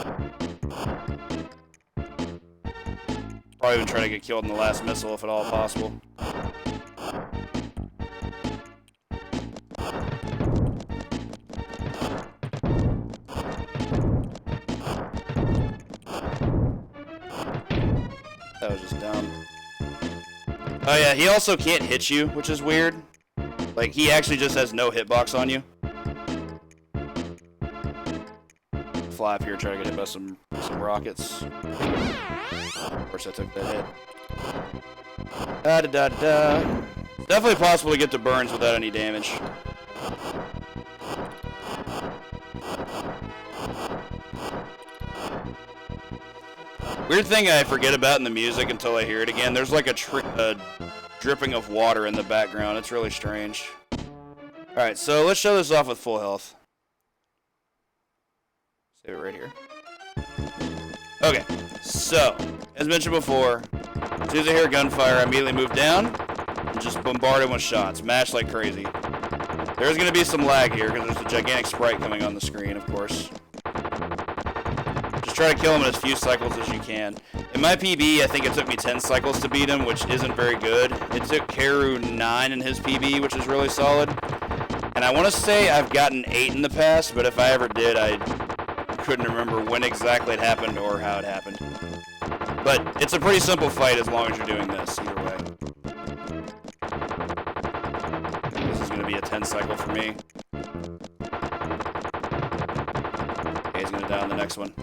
Probably even try to get killed in the last missile if at all possible. That was just dumb. Oh yeah, he also can't hit you, which is weird. Like, he actually just has no hitbox on you. Fly up here, try to get hit by some rockets. Of course, I took that hit. Da-da-da-da. Definitely possible to get to Burns without any damage. Weird thing I forget about in the music until I hear it again. There's like a dripping of water in the background. It's really strange. Alright, so let's show this off with full health. Save it right here. Okay, so, as mentioned before, as soon as I hear gunfire, I immediately move down and just bombard him with shots. Mash like crazy. There's going to be some lag here because there's a gigantic sprite coming on the screen, of course. Just try to kill him in as few cycles as you can. In my PB, I think it took me 10 cycles to beat him, which isn't very good. It took Karu 9 in his PB, which is really solid. And I want to say I've gotten 8 in the past, but if I ever did, I couldn't remember when exactly it happened or how it happened. But it's a pretty simple fight as long as you're doing this, either way. This is going to be a 10 cycle for me. Okay, he's going to die on the next one.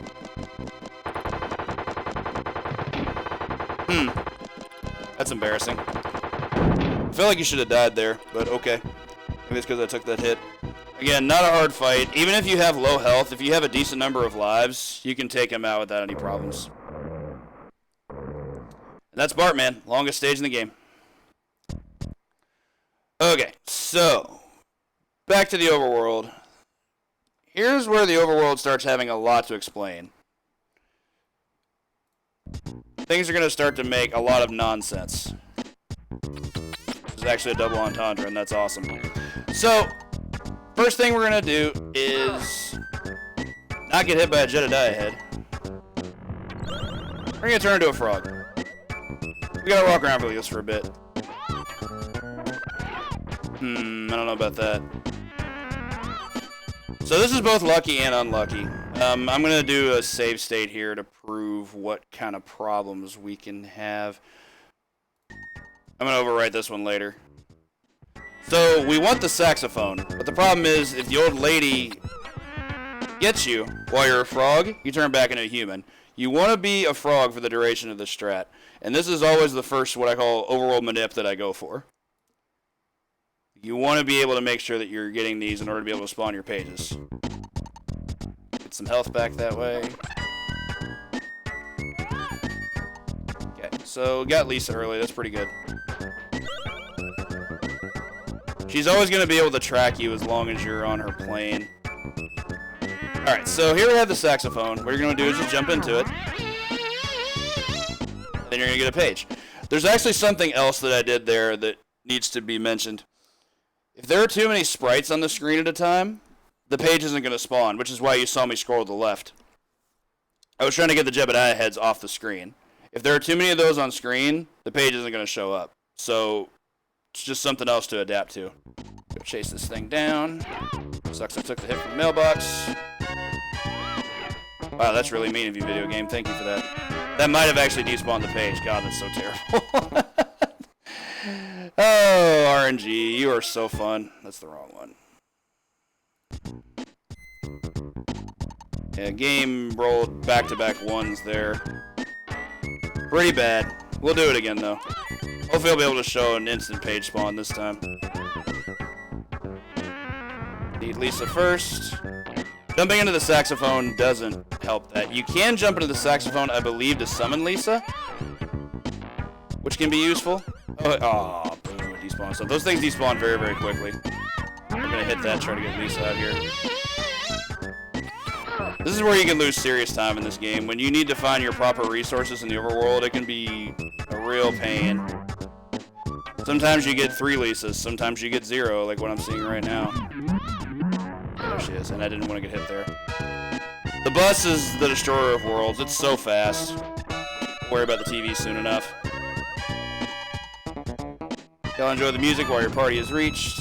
That's embarrassing. I feel like you should have died there, but okay. Maybe it's because I took that hit. Again, not a hard fight. Even if you have low health, if you have a decent number of lives, you can take him out without any problems. And that's Bart, man. Longest stage in the game. Okay, so back to the overworld. Here's where the overworld starts having a lot to explain. Things are going to start to make a lot of nonsense. There's actually a double entendre, and that's awesome. So, first thing we're going to do is not get hit by a jet of die ahead. We're going to turn into a frog. We got to walk around for this for a bit. I don't know about that. So this is both lucky and unlucky. I'm going to do a save state here to prove what kind of problems we can have. I'm going to overwrite this one later. So we want the saxophone, but the problem is if the old lady gets you while you're a frog, you turn back into a human. You want to be a frog for the duration of the strat. And this is always the first, what I call, overworld manip that I go for. You want to be able to make sure that you're getting these in order to be able to spawn your pages. Get some health back that way. Okay, so got Lisa early. That's pretty good. She's always going to be able to track you as long as you're on her plane. Alright, so here we have the saxophone. What you're going to do is just jump into it. Then you're going to get a page. There's actually something else that I did there that needs to be mentioned. If there are too many sprites on the screen at a time, the page isn't going to spawn, which is why you saw me scroll to the left. I was trying to get the Jebediah heads off the screen. If there are too many of those on screen, the page isn't going to show up. So, it's just something else to adapt to. Go chase this thing down. Sucks I took the hit from the mailbox. Wow, that's really mean of you, video game. Thank you for that. That might have actually despawned the page. God, that's so terrible. Oh, RNG, you are so fun. That's the wrong one. Yeah, game rolled back-to-back ones there. Pretty bad. We'll do it again, though. Hopefully I'll be able to show an instant page spawn this time. Need Lisa first. Jumping into the saxophone doesn't help that. You can jump into the saxophone, I believe, to summon Lisa, which can be useful. Oh, boom, it despawned. So those things despawn very, very quickly. We're going to hit that, try to get Lisa out here. This is where you can lose serious time in this game. When you need to find your proper resources in the overworld, it can be a real pain. Sometimes you get 3 Lisas, sometimes you get 0, like what I'm seeing right now. There she is, and I didn't want to get hit there. The bus is the destroyer of worlds. It's so fast. Don't worry about the TV soon enough. Y'all enjoy the music while your party is reached.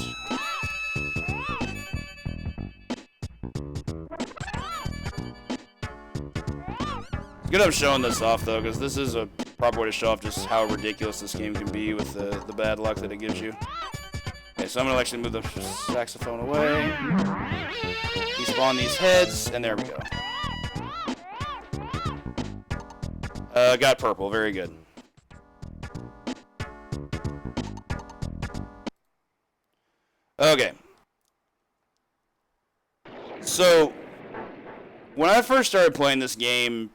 It's good I'm showing this off, though, because this is a proper way to show off just how ridiculous this game can be with the bad luck that it gives you. Okay, so I'm going to actually move the saxophone away. Despawn these heads, and there we go. Got purple. Very good. Okay. So, when I first started playing this game,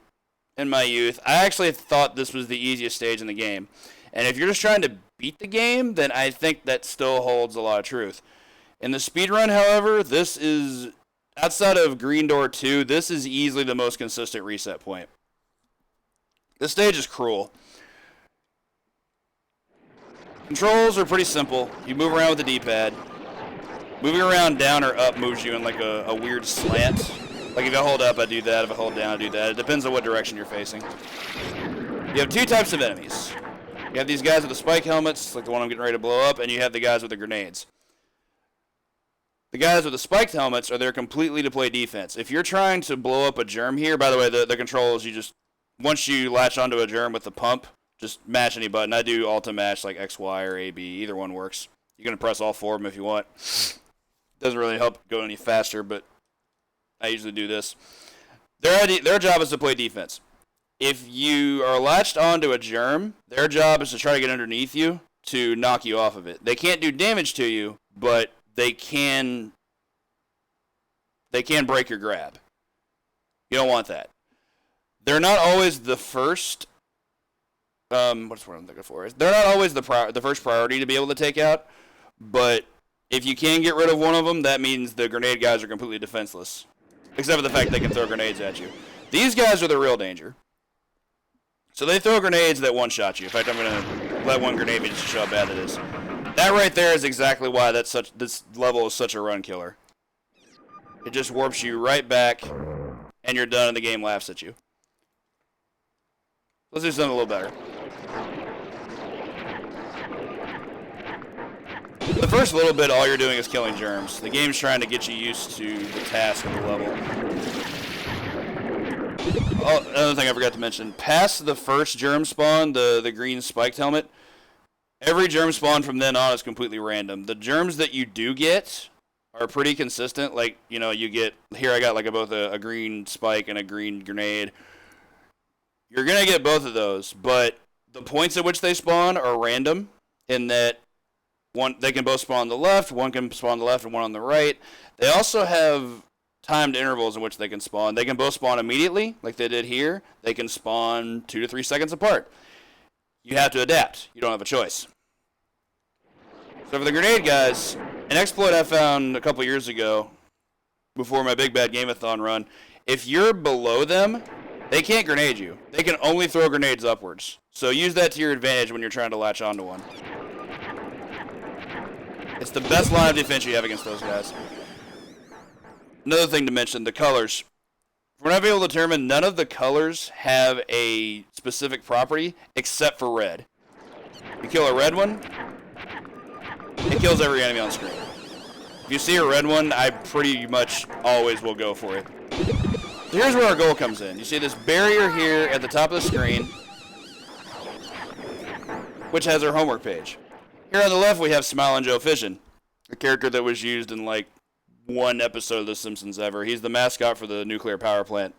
in my youth. I actually thought this was the easiest stage in the game. And if you're just trying to beat the game, then I think that still holds a lot of truth. In the speedrun, however, this is, outside of Green Door 2, this is easily the most consistent reset point. This stage is cruel. Controls are pretty simple. You move around with the D-pad. Moving around down or up moves you in like a weird slant. Like if I hold up, I do that. If I hold down, I do that. It depends on what direction you're facing. You have two types of enemies. You have these guys with the spike helmets, like the one I'm getting ready to blow up, and you have the guys with the grenades. The guys with the spiked helmets are there completely to play defense. If you're trying to blow up a germ here, by the way, the controls, you just, once you latch onto a germ with the pump, just mash any button. I do alt to mash like X, Y, or A, B. Either one works. You can press all four of them if you want. Doesn't really help go any faster, but I usually do this. Their job is to play defense. If you are latched onto a germ, their job is to try to get underneath you to knock you off of it. They can't do damage to you, but they can break your grab. You don't want that. They're not always the first. What's what I'm looking for? They're not always the first priority to be able to take out, but if you can get rid of one of them, that means the grenade guys are completely defenseless, except for the fact they can throw grenades at you. These guys are the real danger. So they throw grenades that one-shot you. In fact, I'm gonna let one grenade me just to show how bad it is. That right there is exactly why this level is such a run killer. It just warps you right back, and you're done, and the game laughs at you. Let's do something a little better. The first little bit, all you're doing is killing germs. The game's trying to get you used to the task of the level. Oh, another thing I forgot to mention. Past the first germ spawn, the green spiked helmet, every germ spawn from then on is completely random. The germs that you do get are pretty consistent. Like, you know, you get, here I got like both a green spike and a green grenade. You're going to get both of those, but the points at which they spawn are random in that they can both spawn on the left, one can spawn on the left and one on the right. They also have timed intervals in which they can spawn. They can both spawn immediately, like they did here. They can spawn 2 to 3 seconds apart. You have to adapt. You don't have a choice. So for the grenade guys, an exploit I found a couple years ago, before my Big Bad Game-a-thon run, if you're below them, they can't grenade you. They can only throw grenades upwards. So use that to your advantage when you're trying to latch onto one. It's the best line of defense you have against those guys. Another thing to mention, the colors. From what I've been able to determine, none of the colors have a specific property except for red. You kill a red one, it kills every enemy on screen. If you see a red one, I pretty much always will go for it. Here's where our goal comes in. You see this barrier here at the top of the screen, which has our homework page. Here on the left, we have Smilin' Joe Fission, a character that was used in like one episode of The Simpsons ever. He's the mascot for the nuclear power plant.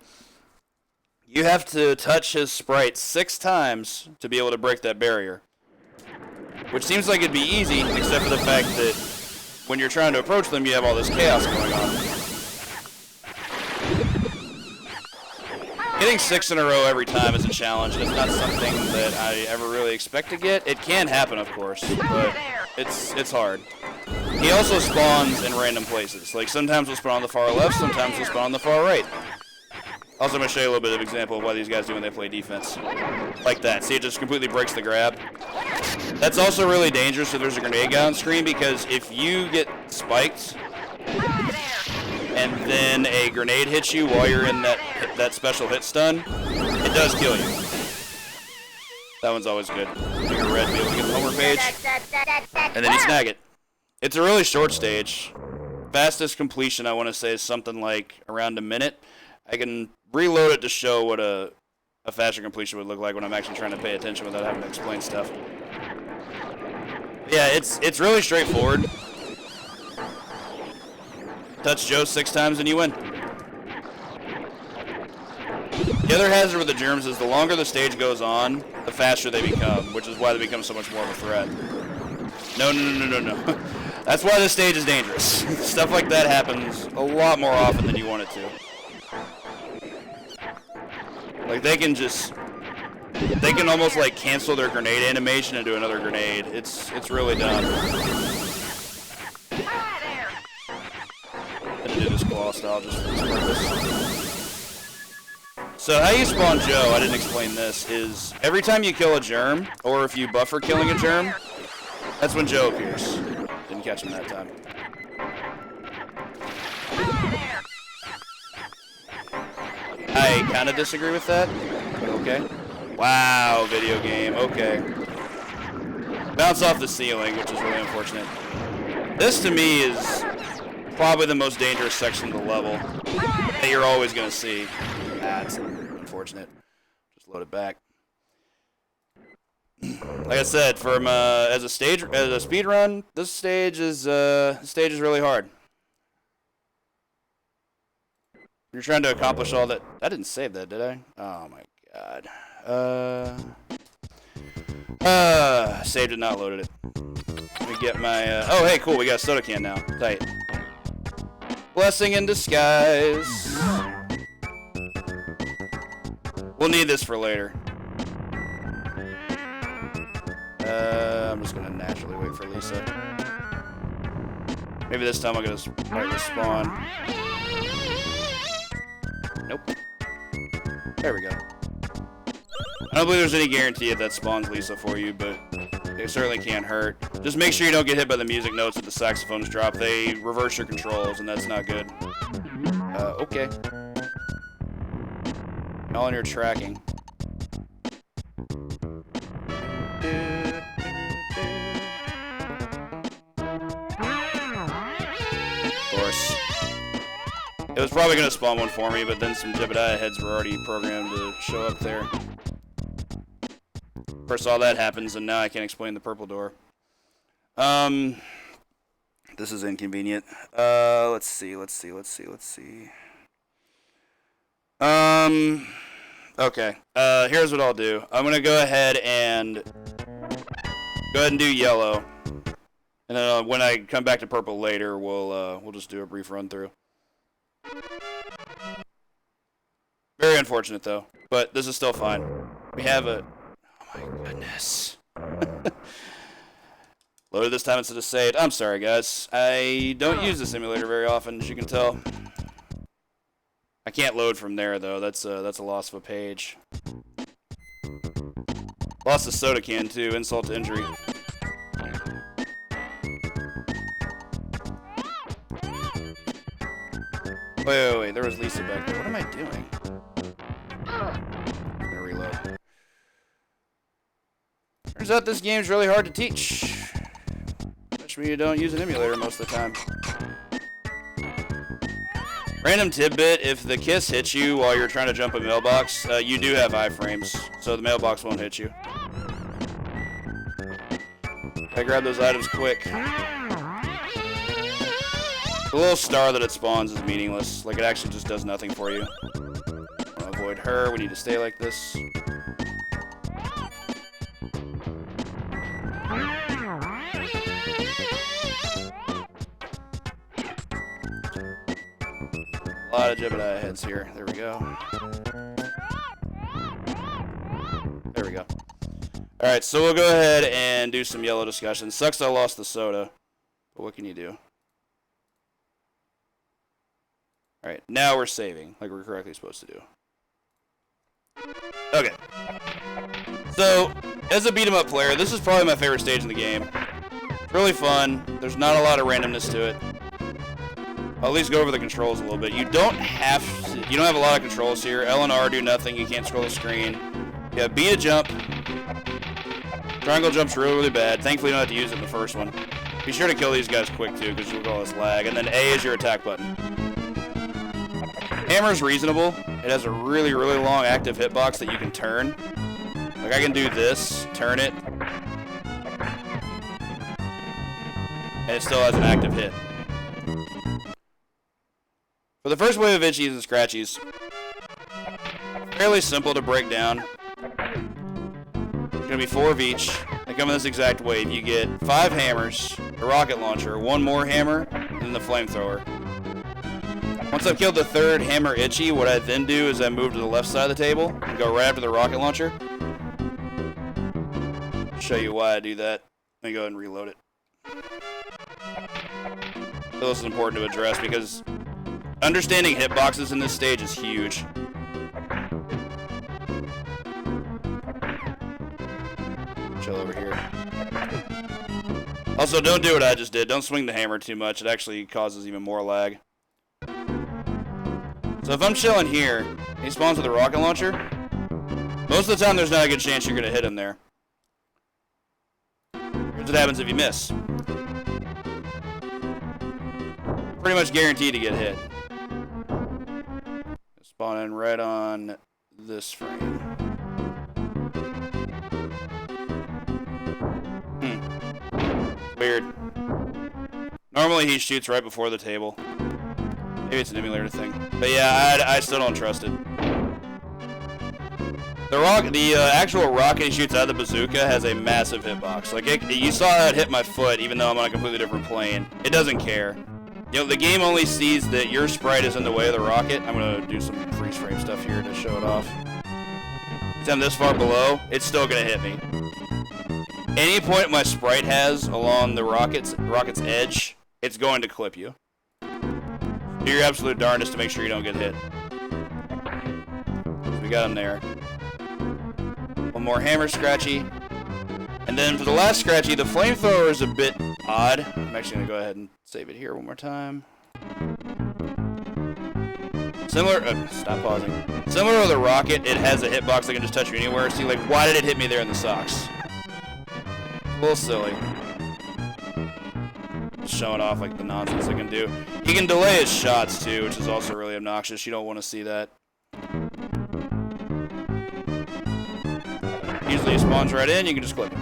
You have to touch his sprite 6 times to be able to break that barrier, which seems like it'd be easy, except for the fact that when you're trying to approach them, you have all this chaos going on. Getting 6 in a row every time is a challenge. It's not something that I ever really expect to get. It can happen, of course, but it's hard. He also spawns in random places. Like, sometimes he'll spawn on the far left, sometimes he'll spawn on the far right. Also, I'm going to show you a little bit of an example of what these guys do when they play defense. Like that. See, it just completely breaks the grab. That's also really dangerous if there's a grenade guy on screen, because if you get spiked and then a grenade hits you while you're in that special hit stun, it does kill you. That one's always good. Make a red, be able to get the homer page, and then you snag it. It's a really short stage. Fastest completion, I want to say, is something like around a minute. I can reload it to show what a faster completion would look like when I'm actually trying to pay attention without having to explain stuff. Yeah, it's really straightforward. Touch Joe 6 times and you win. The other hazard with the germs is the longer the stage goes on, the faster they become, which is why they become so much more of a threat. No. That's why this stage is dangerous. Stuff like that happens a lot more often than you want it to. Like, they can almost, like, cancel their grenade animation and do another grenade. It's really dumb. I had to do this claw style just for this purpose. So how you spawn Joe, I didn't explain this, is every time you kill a germ, or if you buffer killing a germ, that's when Joe appears. Didn't catch him that time. I kind of disagree with that, but okay. Wow, video game, okay. Bounce off the ceiling, which is really unfortunate. This, to me, is probably the most dangerous section of the level that you're always going to see. That's unfortunate. Just load it back. Like I said, from as a speed run, this stage is really hard. You're trying to accomplish all that. I didn't save that, did I? Oh my god. Saved it, not loaded it. Let me get my. Oh, hey, cool. We got a soda can now. Tight. Blessing in disguise. We'll need this for later. I'm just gonna naturally wait for Lisa. Maybe this time I'll get a spawn. Nope. There we go. I don't believe there's any guarantee if that spawns Lisa for you, but it certainly can't hurt. Just make sure you don't get hit by the music notes that the saxophones drop. They reverse your controls, and that's not good. Okay. All in your tracking. Of course. It was probably going to spawn one for me, but then some Jebediah heads were already programmed to show up there. Of course, all that happens, and now I can't explain the purple door. This is inconvenient. Let's see. Okay. Here's what I'll do. I'm going to go ahead and do yellow. And then when I come back to purple later, we'll just do a brief run through. Very unfortunate though, but this is still fine. We have a. Oh my goodness. Loaded this time instead of saved. I'm sorry, guys. I don't use the simulator very often, as you can tell. I can't load from there though. That's a loss of a page. Lost a soda can too. Insult to injury. Wait. There was Lisa back there. What am I doing? I'm gonna reload. Turns out this game's really hard to teach. Which means you don't use an emulator most of the time. Random tidbit, if the kiss hits you while you're trying to jump a mailbox, you do have iframes, so the mailbox won't hit you. I grab those items quick. The little star that it spawns is meaningless. Like, it actually just does nothing for you. Avoid her. We need to stay like this. A lot of Jebediah heads here. There we go. There we go. Alright, so we'll go ahead and do some yellow discussion. Sucks I lost the soda. But what can you do? Alright, now we're saving, like we're correctly supposed to do. Okay. So, as a beat-em-up player, this is probably my favorite stage in the game. It's really fun. There's not a lot of randomness to it. I'll at least go over the controls a little bit. You don't have a lot of controls here. L and R do nothing. You can't scroll the screen. You have B to jump. Triangle jump's really, really bad. Thankfully, you don't have to use it in the first one. Be sure to kill these guys quick, too, because you'll get all this lag. And then A is your attack button. Hammer's reasonable. It has a really, really long active hitbox that you can turn. Like, I can do this, turn it, and it still has an active hit. For the first wave of itchies and scratchies, fairly simple to break down. It's going to be 4 of each. They come in this exact wave. You get 5 hammers, a rocket launcher, 1 more hammer, and then the flamethrower. Once I've killed the third hammer itchy, what I then do is I move to the left side of the table and go right after the rocket launcher. Show you why I do that. Let me go ahead and reload it. So this is important to address because understanding hitboxes in this stage is huge. Chill over here. Also, don't do what I just did. Don't swing the hammer too much. It actually causes even more lag. So if I'm chilling here, and he spawns with a rocket launcher, most of the time there's not a good chance you're going to hit him there. Here's what happens if you miss. Pretty much guaranteed to get hit. Spawn in right on this frame. Weird. Normally he shoots right before the table. Maybe it's an emulator thing. But yeah, I still don't trust it. The actual rocket he shoots out of the bazooka has a massive hitbox. Like, you saw how it hit my foot, even though I'm on a completely different plane. It doesn't care. You know, the game only sees that your sprite is in the way of the rocket. I'm gonna do some freeze frame stuff here to show it off. Since I'm this far below, it's still gonna hit me. Any point my sprite has along the rocket's edge, it's going to clip you. Do your absolute darndest to make sure you don't get hit. We got him there. One more hammer scratchy. And then for the last scratchy, the flamethrower is a bit odd. I'm actually going to go ahead and save it here one more time. Stop pausing. Similar to the rocket, it has a hitbox that can just touch you anywhere. See, like, why did it hit me there in the socks? A little silly. Just showing off, like, the nonsense it can do. He can delay his shots, too, which is also really obnoxious. You don't want to see that. Usually he spawns right in, you can just clip him.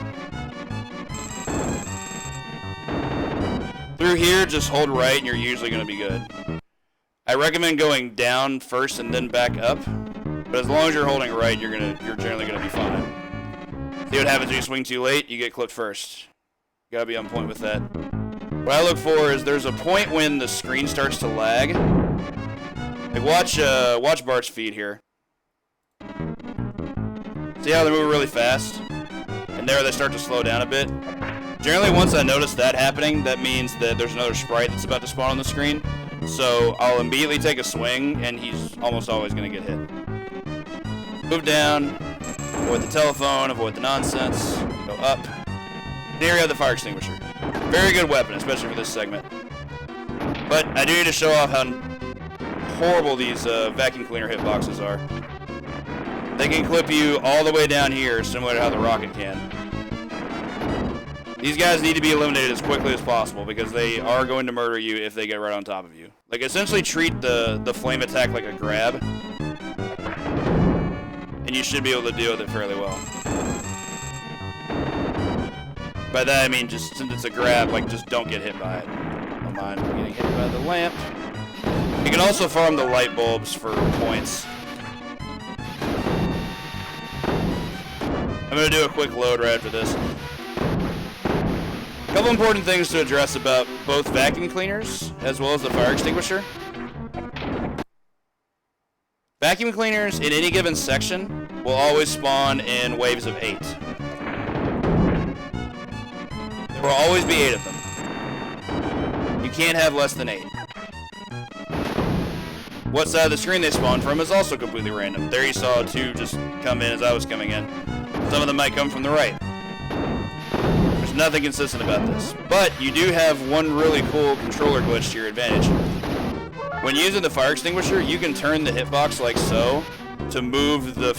Through here, just hold right and you're usually going to be good. I recommend going down first and then back up, but as long as you're holding right, you're generally going to be fine. See what happens when you swing too late? You get clipped first. You got to be on point with that. What I look for is there's a point when the screen starts to lag. Like watch Bart's feed here. See how they're moving really fast? And there they start to slow down a bit. Generally, once I notice that happening, that means that there's another sprite that's about to spawn on the screen. So I'll immediately take a swing, and he's almost always going to get hit. Move down, avoid the telephone, avoid the nonsense, go up. And here you have the fire extinguisher. Very good weapon, especially for this segment. But I do need to show off how horrible these vacuum cleaner hitboxes are. They can clip you all the way down here, similar to how the rocket can. These guys need to be eliminated as quickly as possible because they are going to murder you if they get right on top of you. Like, essentially treat the flame attack like a grab, and you should be able to deal with it fairly well. By that I mean, just since it's a grab, like, just don't get hit by it. Don't mind getting hit by the lamp. You can also farm the light bulbs for points. I'm going to do a quick load right after this. A couple important things to address about both vacuum cleaners as well as the fire extinguisher. Vacuum cleaners in any given section will always spawn in waves of 8. There will always be 8 of them. You can't have less than 8. What side of the screen they spawn from is also completely random. There you saw 2 just come in as I was coming in. Some of them might come from the right. There's nothing consistent about this. But you do have one really cool controller glitch to your advantage. When using the fire extinguisher, you can turn the hitbox like so to move the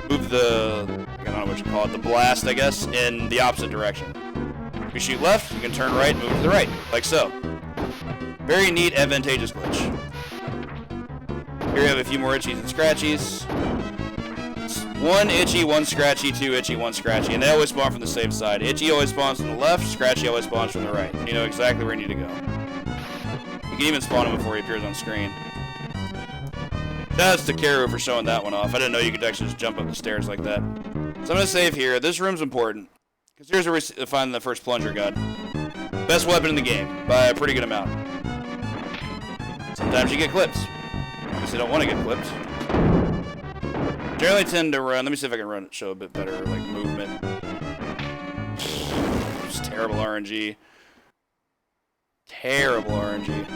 I don't know what you call it, the blast, I guess, in the opposite direction. If you shoot left, you can turn right and move to the right, like so. Very neat, advantageous glitch. Here we have a few more itchies and scratchies. 1 itchy, 1 scratchy, 2 itchy, 1 scratchy, and they always spawn from the same side. Itchy always spawns from the left, scratchy always spawns from the right. You know exactly where you need to go. You can even spawn him before he appears on screen. Shoutouts to Karu for showing that one off. I didn't know you could actually just jump up the stairs like that. So I'm going to save here. This room's important, because here's where we find the first plunger gun. Best weapon in the game, by a pretty good amount. So sometimes you get clipped. Because you don't want to get clipped. Generally tend to run. Let me see if I can show a bit better, like, movement. Just terrible RNG. Terrible RNG.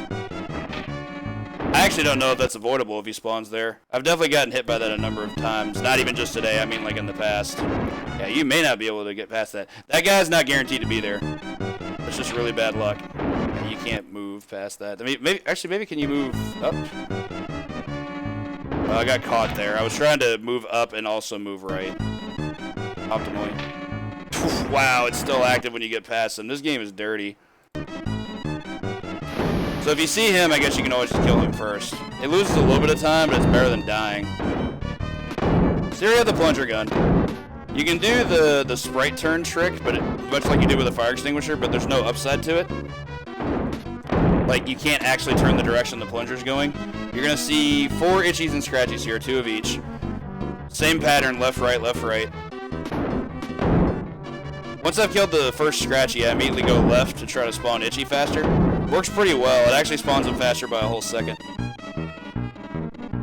I actually don't know if that's avoidable if he spawns there. I've definitely gotten hit by that a number of times. Not even just today, I mean like in the past. Yeah, you may not be able to get past that. That guy's not guaranteed to be there. It's just really bad luck. Yeah, you can't move past that. I mean, maybe can you move up? Oh, I got caught there. I was trying to move up and also move right. Optimally. Wow, it's still active when you get past him. This game is dirty. So if you see him, I guess you can always just kill him first. It loses a little bit of time, but it's better than dying. So here you have the plunger gun. You can do the sprite turn trick, but much like you did with a fire extinguisher, but there's no upside to it. Like, you can't actually turn the direction the plunger's going. You're going to see 4 itchies and scratchies here, 2 of each. Same pattern, left, right, left, right. Once I've killed the first scratchy, I immediately go left to try to spawn itchy faster. Works pretty well. It actually spawns them faster by a whole second.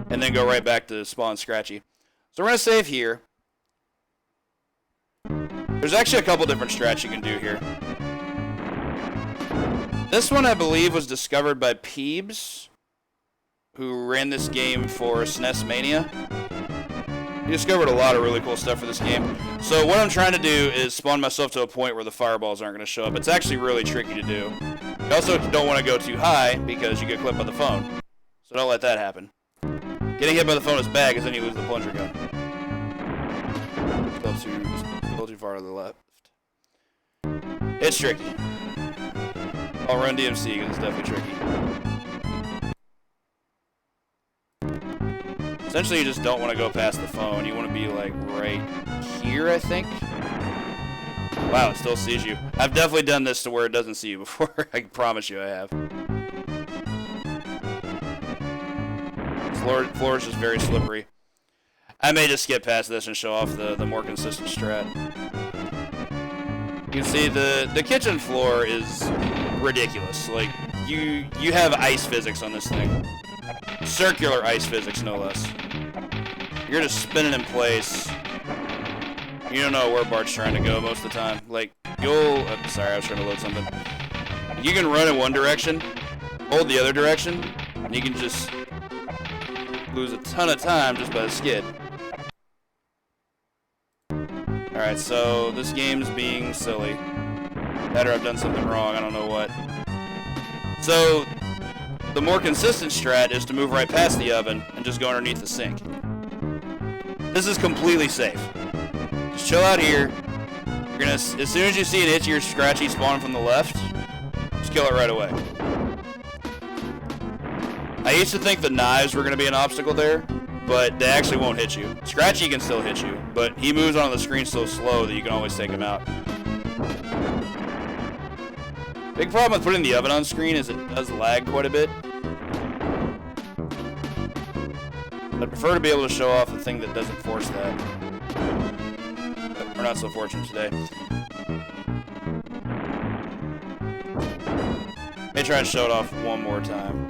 And then go right back to spawn scratchy. So we're going to save here. There's actually a couple different strats you can do here. This one, I believe, was discovered by Peebs, who ran this game for SNES Mania. He discovered a lot of really cool stuff for this game. So what I'm trying to do is spawn myself to a point where the fireballs aren't going to show up. It's actually really tricky to do. You also don't want to go too high because you get clipped by the phone. So don't let that happen. Getting hit by the phone is bad because then you lose the plunger gun. Still too far to the left. It's tricky. I'll run DMC because it's definitely tricky. Essentially, you just don't want to go past the phone. You want to be, like, right here, I think. Wow, it still sees you. I've definitely done this to where it doesn't see you before. I can promise you I have. Floor is just very slippery. I may just skip past this and show off the more consistent strat. You can see the kitchen floor is ridiculous. Like, you have ice physics on this thing. Circular ice physics, no less. You're just spinning in place. You don't know where Bart's trying to go most of the time. Like, sorry, I was trying to load something. You can run in one direction, hold the other direction, and you can just lose a ton of time just by the skid. Alright, so this game's being silly. Better I've done something wrong, I don't know what. So, the more consistent strat is to move right past the oven and just go underneath the sink. This is completely safe. Just chill out here. You're gonna, as soon as you see an itchy or scratchy spawning from the left, just kill it right away. I used to think the knives were gonna be an obstacle there, but they actually won't hit you. Scratchy can still hit you, but he moves onto the screen so slow that you can always take him out. Big problem with putting the oven on screen is it does lag quite a bit. I'd prefer to be able to show off a thing that doesn't force that. But we're not so fortunate today. May try and show it off one more time.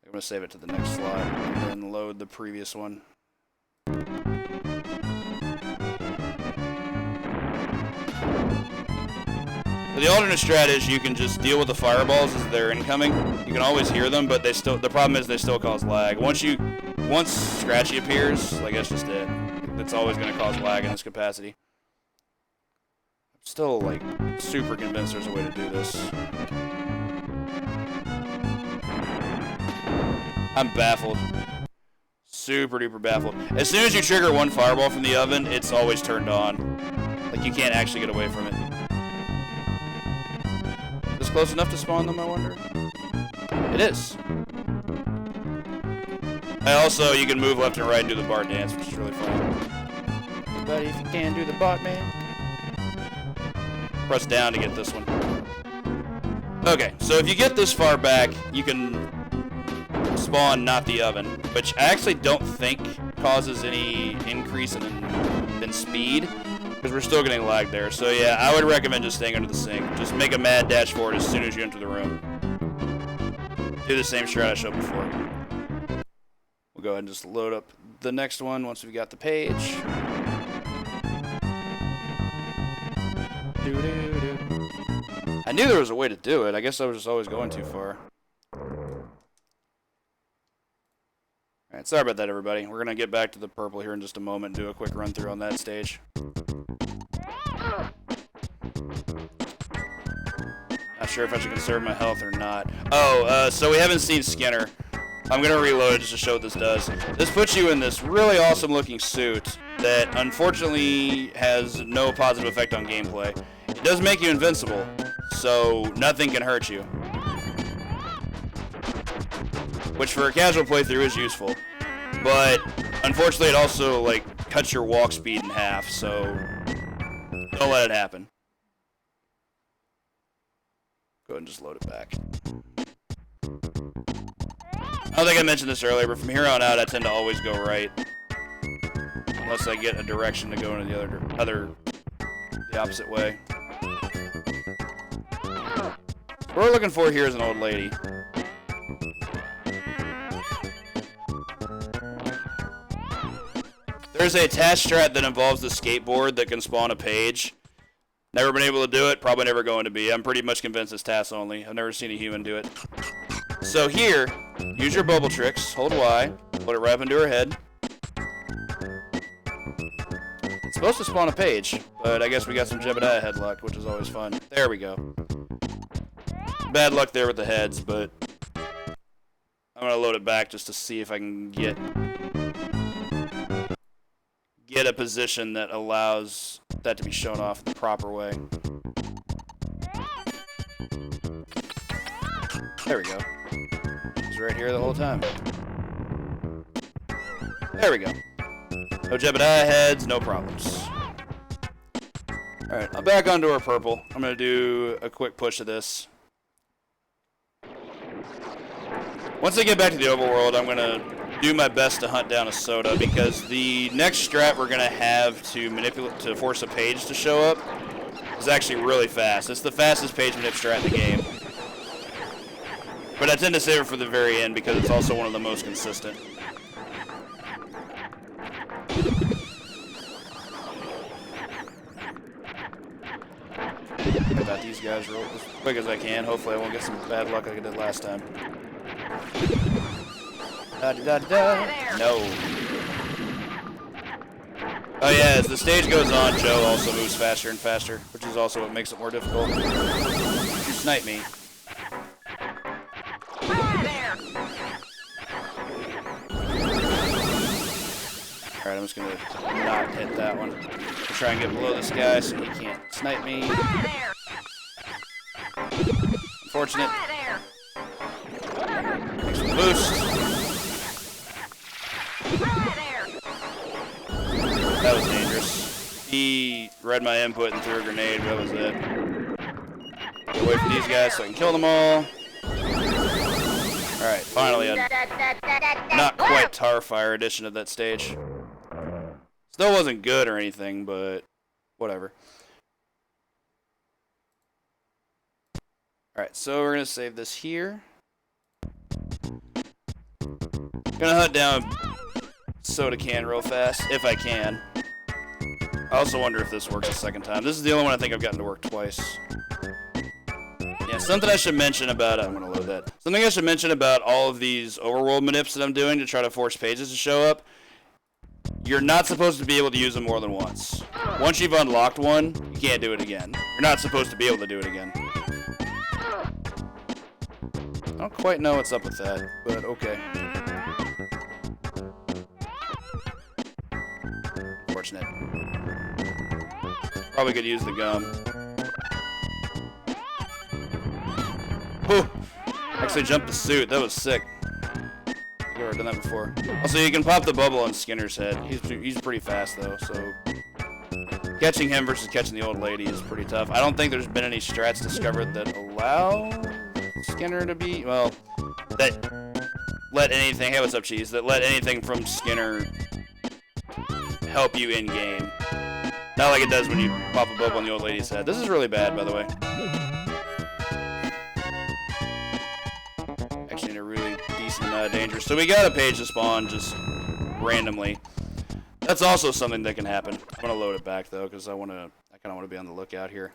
I'm going to save it to the next slide and then load the previous one. The alternate strat is you can just deal with the fireballs as they're incoming. You can always hear them, but the problem is they still cause lag. Once Scratchy appears, like, that's just it. It's always going to cause lag in this capacity. I'm still, like, super convinced there's a way to do this. I'm baffled. Super duper baffled. As soon as you trigger one fireball from the oven, it's always turned on. Like, you can't actually get away from it. Is this close enough to spawn them, I wonder? It is. You can move left and right and do the Bart dance, which is really funny. Everybody, if you can, do the Bart, man. Press down to get this one. Okay, so if you get this far back, you can spawn not the oven, which I actually don't think causes any increase in speed, because we're still getting lag there. So yeah, I would recommend just staying under the sink. Just make a mad dash forward as soon as you enter the room. do the same strat I showed before. We'll go ahead and just load up the next one once we've got the page. I knew there was a way to do it. I guess I was just always going too far. Alright, sorry about that, everybody. We're going to get back to the purple here in just a moment and do a quick run through on that stage. Not sure if I should conserve my health or not. Oh, so we haven't seen Skinner. I'm going to reload it just to show what this does. This puts you in this really awesome looking suit that unfortunately has no positive effect on gameplay. It does make you invincible, so nothing can hurt you. Which for a casual playthrough is useful. But unfortunately it also like cuts your walk speed in half, so don't let it happen. Go ahead and just load it back. I don't think I mentioned this earlier, but from here on out I tend to always go right. Unless I get a direction to go in the opposite way. What we're looking for here is an old lady. There's a task strat that involves the skateboard that can spawn a page. Never been able to do it, probably never going to be. I'm pretty much convinced it's task only. I've never seen a human do it. So here, use your bubble tricks, hold Y, put it right up into her head. It's supposed to spawn a page, but I guess we got some Jebediah head luck, which is always fun. There we go. Bad luck there with the heads, but I'm going to load it back just to see if I can get a position that allows that to be shown off the proper way. There we go. It's right here the whole time. There we go. No Jebediah heads, no problems. Alright, I'm back onto our purple. I'm going to do a quick push of this. Once I get back to the overworld, I'm going to do my best to hunt down a soda, because the next strat we're going to have to force a page to show up is actually really fast. It's the fastest page manip strat in the game. But I tend to save it for the very end because it's also one of the most consistent. I got these guys real as quick as I can. Hopefully I won't get some bad luck like I did last time. No. Oh yeah, as the stage goes on, Joe also moves faster and faster, which is also what makes it more difficult. You snipe me. Alright, I'm just gonna not hit that one. I'll try and get below this guy so he can't snipe me. Unfortunate. Makes a boost. That was dangerous. He read my input and threw a grenade, but that was it. Get away from these guys so I can kill them all. Alright, finally a not quite Tarfire edition of that stage. Still wasn't good or anything, but whatever. Alright, so we're going to save this here. Gonna hunt down soda can real fast, if I can. I also wonder if this works a second time. This is the only one I think I've gotten to work twice. Yeah, something I should mention about... I'm gonna load that. Something I should mention about all of these overworld manips that I'm doing to try to force pages to show up. You're not supposed to be able to use them more than once. Once you've unlocked one, you can't do it again. You're not supposed to be able to do it again. I don't quite know what's up with that, but okay. Unfortunate. Probably could use the gum. Whew! Actually jumped the suit. That was sick. I've never done that before. Also, you can pop the bubble on Skinner's head. He's pretty fast, though, so... Catching him versus catching the old lady is pretty tough. I don't think there's been any strats discovered that allow Skinner to be... Well, that let anything... Hey, what's up, Cheese? That let anything from Skinner help you in-game. Not like it does when you pop a bubble on the old lady's head. This is really bad, by the way. Actually, need to nice and dangerous. So we got a page to spawn just randomly. That's also something that can happen. I'm gonna load it back though, because I kind of want to be on the lookout here.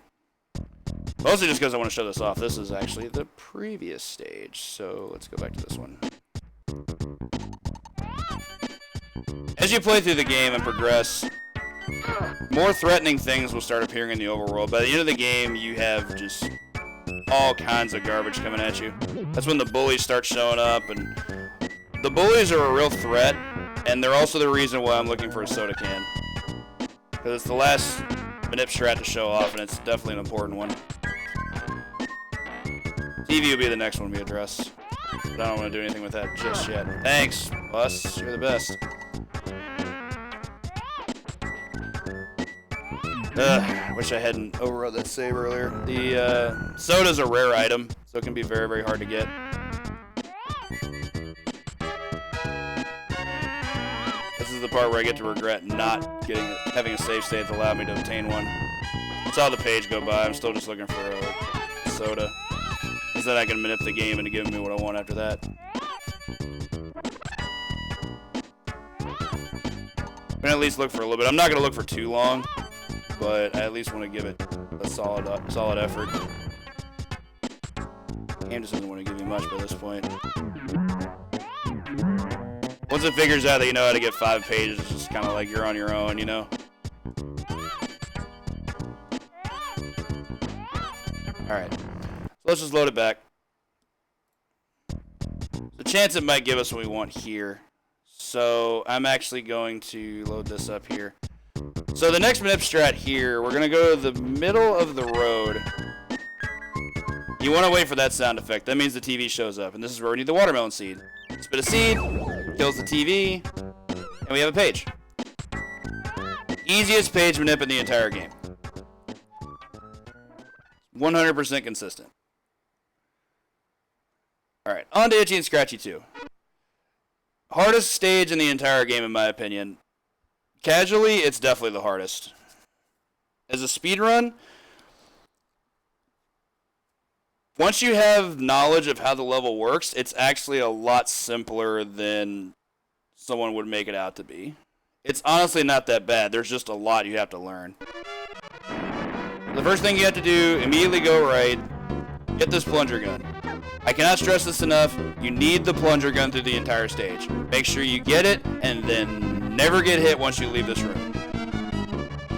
Mostly just because I want to show this off. This is actually the previous stage, so let's go back to this one. As you play through the game and progress, more threatening things will start appearing in the overworld. By the end of the game, you have just all kinds of garbage coming at you. That's when the bullies start showing up, and the bullies are a real threat, and they're also the reason why I'm looking for a soda can. Because it's the last manip strat to show off, and it's definitely an important one. TV will be the next one we address, but I don't want to do anything with that just yet. Thanks, Bus. You're the best. I wish I hadn't overrode that save earlier. The soda's a rare item, so it can be very, very hard to get. This is the part where I get to regret not having a save state that allowed me to obtain one. I saw the page go by. I'm still just looking for a soda. Because then I can manip the game into giving me what I want after that. I'm gonna at least look for a little bit. I'm not gonna look for too long, but I at least want to give it a solid effort. The game just doesn't want to give you much by this point. Once it figures out that you know how to get 5 pages, it's just kind of like you're on your own, you know? Alright, so let's just load it back. The chance it might give us what we want here. So I'm actually going to load this up here. So the next manip strat here, we're going to go to the middle of the road. You want to wait for that sound effect. That means the TV shows up. And this is where we need the watermelon seed. Spit a seed, kills the TV, and we have a page. Easiest page manip in the entire game. 100% consistent. Alright, on to Itchy and Scratchy 2. Hardest stage in the entire game, in my opinion. Casually, it's definitely the hardest. As a speedrun, once you have knowledge of how the level works, it's actually a lot simpler than someone would make it out to be. It's honestly not that bad. There's just a lot you have to learn. The first thing you have to do, immediately go right, get this plunger gun. I cannot stress this enough, you need the plunger gun through the entire stage. Make sure you get it, and then never get hit once you leave this room.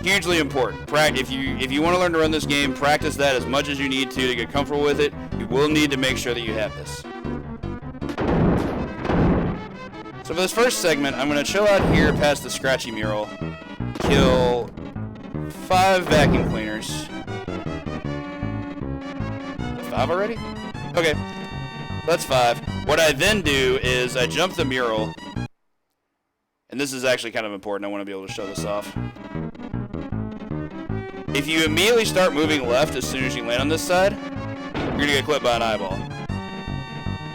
Hugely important. If you want to learn to run this game, practice that as much as you need to get comfortable with it. You will need to make sure that you have this. So for this first segment, I'm going to chill out here past the Scratchy mural, kill 5 vacuum cleaners. 5 already? Okay, that's 5. What I then do is I jump the mural, and this is actually kind of important. I want to be able to show this off. If you immediately start moving left as soon as you land on this side, you're going to get clipped by an eyeball.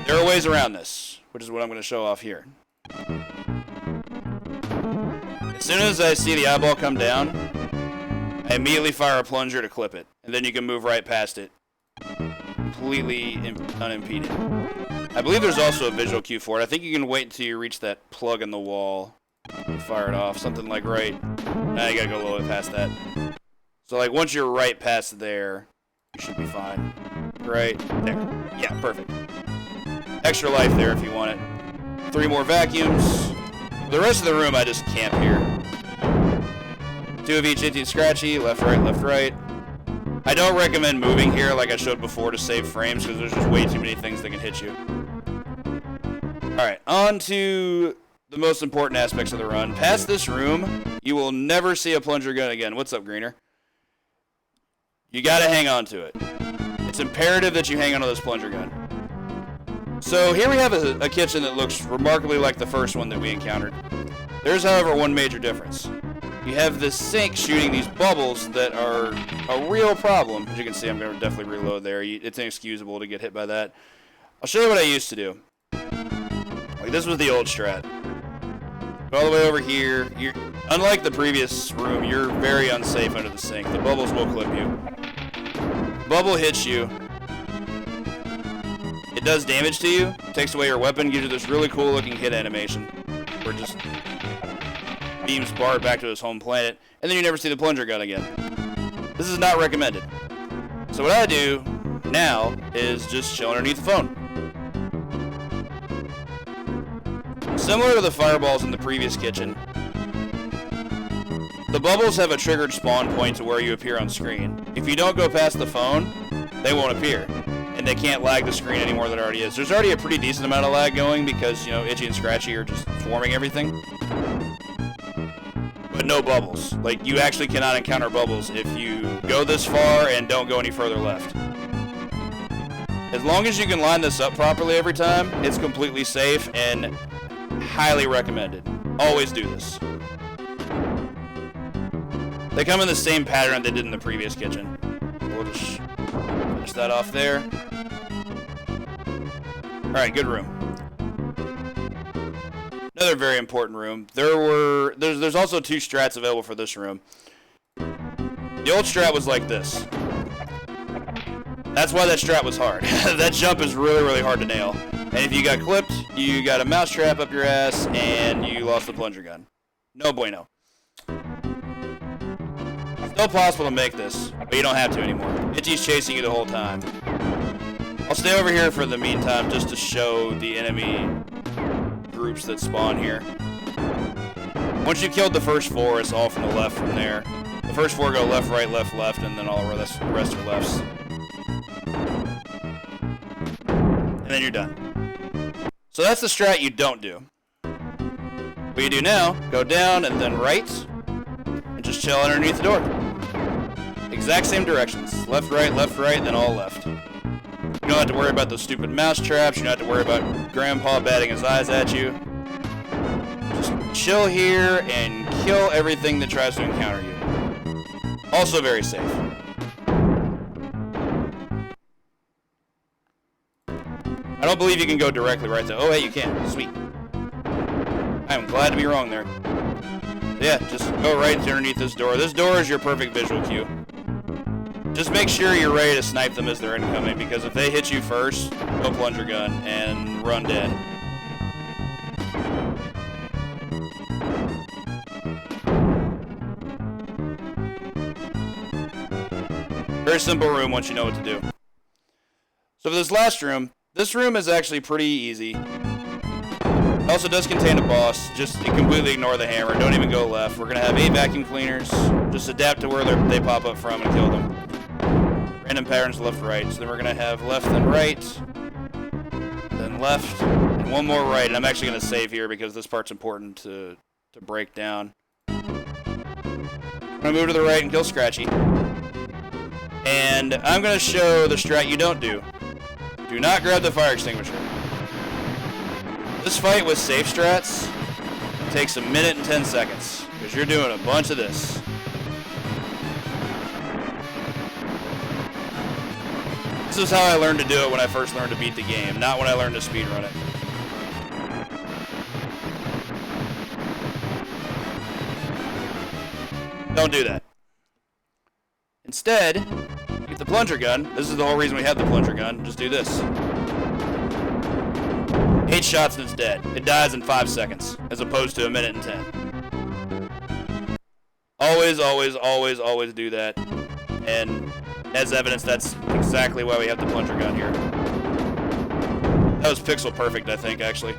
There are ways around this, which is what I'm going to show off here. As soon as I see the eyeball come down, I immediately fire a plunger to clip it, and then you can move right past it, completely unimpeded. I believe there's also a visual cue for it. I think you can wait until you reach that plug in the wall and fire it off, something like right. Now you gotta go a little bit past that. So like once you're right past there, you should be fine. Right there. Yeah, perfect. Extra life there if you want it. 3 more vacuums. For the rest of the room, I just camp here. 2 of each, Itchy and Scratchy, left, right, left, right. I don't recommend moving here like I showed before to save frames because there's just way too many things that can hit you. Alright, on to the most important aspects of the run. Past this room, you will never see a plunger gun again. What's up, Greener? You gotta hang on to it. It's imperative that you hang on to this plunger gun. So here we have a kitchen that looks remarkably like the first one that we encountered. There's, however, one major difference. You have this sink shooting these bubbles that are a real problem. As you can see, I'm going to definitely reload there. It's inexcusable to get hit by that. I'll show you what I used to do. Like, this was the old strat. Go all the way over here. Unlike the previous room, you're very unsafe under the sink. The bubbles will clip you. Bubble hits you. it does damage to you, takes away your weapon, gives you this really cool looking hit animation, where it just beams Bart back to his home planet, and then you never see the plunger gun again. This is not recommended. So what I do now is just chill underneath the phone. Similar to the fireballs in the previous kitchen, the bubbles have a triggered spawn point to where you appear on screen. If you don't go past the phone, they won't appear. And they can't lag the screen anymore than it already is. There's already a pretty decent amount of lag going because, you know, Itchy and Scratchy are just swarming everything. But no bubbles. Like, you actually cannot encounter bubbles if you go this far and don't go any further left. As long as you can line this up properly every time, it's completely safe and highly recommended. Always do this. They come in the same pattern they did in the previous kitchen. We'll just finish that off there. Alright, good room. Another very important room. There's also 2 strats available for this room. The old strat was like this. That's why that strat was hard. That jump is really, really hard to nail. And if you got clipped, you got a mousetrap up your ass, and you lost the plunger gun. No bueno. Still possible to make this, but you don't have to anymore. Itchy's chasing you the whole time. I'll stay over here for the meantime just to show the enemy groups that spawn here. Once you killed the first 4, it's all from the left from there. The first 4 go left, right, left, left, and then all the rest are lefts. And then you're done. So that's the strat you don't do. What you do now, go down and then right, and just chill underneath the door. Exact same directions. Left, right, then all left. You don't have to worry about those stupid mouse traps. You don't have to worry about Grandpa batting his eyes at you. Just chill here and kill everything that tries to encounter you. Also very safe. I don't believe you can go directly right there. Oh, hey, you can. Sweet. I'm glad to be wrong there. Yeah, just go right underneath this door. This door is your perfect visual cue. Just make sure you're ready to snipe them as they're incoming, because if they hit you first, go plunger gun and run dead. Very simple room once you know what to do. So for this last room, this room is actually pretty easy. It also does contain a boss. Just completely ignore the hammer. Don't even go left. We're going to have 8 vacuum cleaners. Just adapt to where they pop up from and kill them. Random patterns left, right. So then we're going to have left, then right. Then left. And one more right. And I'm actually going to save here because this part's important to break down. I'm going to move to the right and kill Scratchy. And I'm going to show the strat you don't do. Do not grab the fire extinguisher. This fight with safe strats takes 1 minute and 10 seconds, because you're doing a bunch of this. This is how I learned to do it when I first learned to beat the game, not when I learned to speedrun it. Don't do that. Instead, get the plunger gun. This is the whole reason we have the plunger gun. Just do this. 8 shots and it's dead. It dies in 5 seconds, as opposed to 1 minute and 10. Always, always, always, always do that. And as evidence, that's exactly why we have the plunger gun here. That was pixel perfect, I think, actually.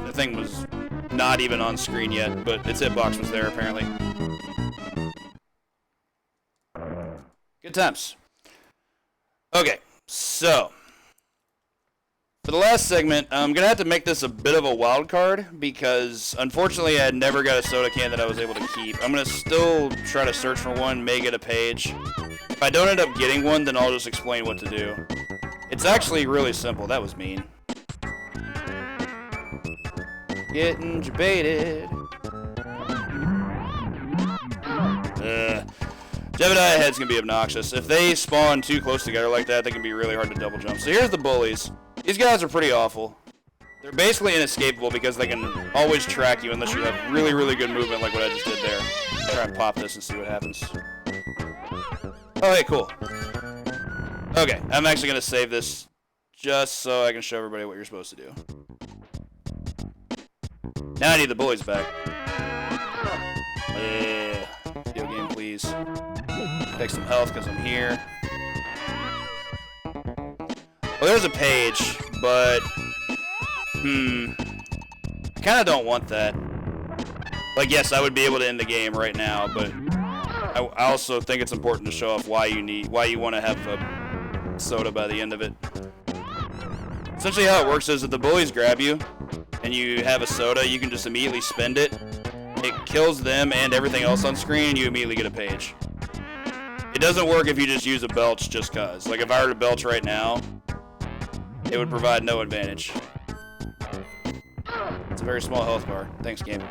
The thing was not even on screen yet, but its hitbox was there, apparently. Good times. Okay, so for the last segment, I'm going to have to make this a bit of a wild card because, unfortunately, I never got a soda can that I was able to keep. I'm going to still try to search for one, may get a page. If I don't end up getting one, then I'll just explain what to do. It's actually really simple. That was mean. Getting debated. Jebediah heads can be obnoxious. If they spawn too close together like that, they can be really hard to double jump. So here's the bullies. These guys are pretty awful. They're basically inescapable because they can always track you unless you have really, really good movement like what I just did there. Try and pop this and see what happens. Oh, hey, cool. Okay, I'm actually going to save this just so I can show everybody what you're supposed to do. Now I need the bullies back. Yeah. Video game, please. Take some health because I'm here. Well, there's a page, but... I kind of don't want that. Like, yes, I would be able to end the game right now, but I also think it's important to show off why you want to have a soda by the end of it. Essentially how it works is if the bullies grab you and you have a soda, you can just immediately spend it. It kills them and everything else on screen, and you immediately get a page. It doesn't work if you just use a belch just cause. Like, if I were to belch right now, it would provide no advantage. It's a very small health bar. Thanks, game.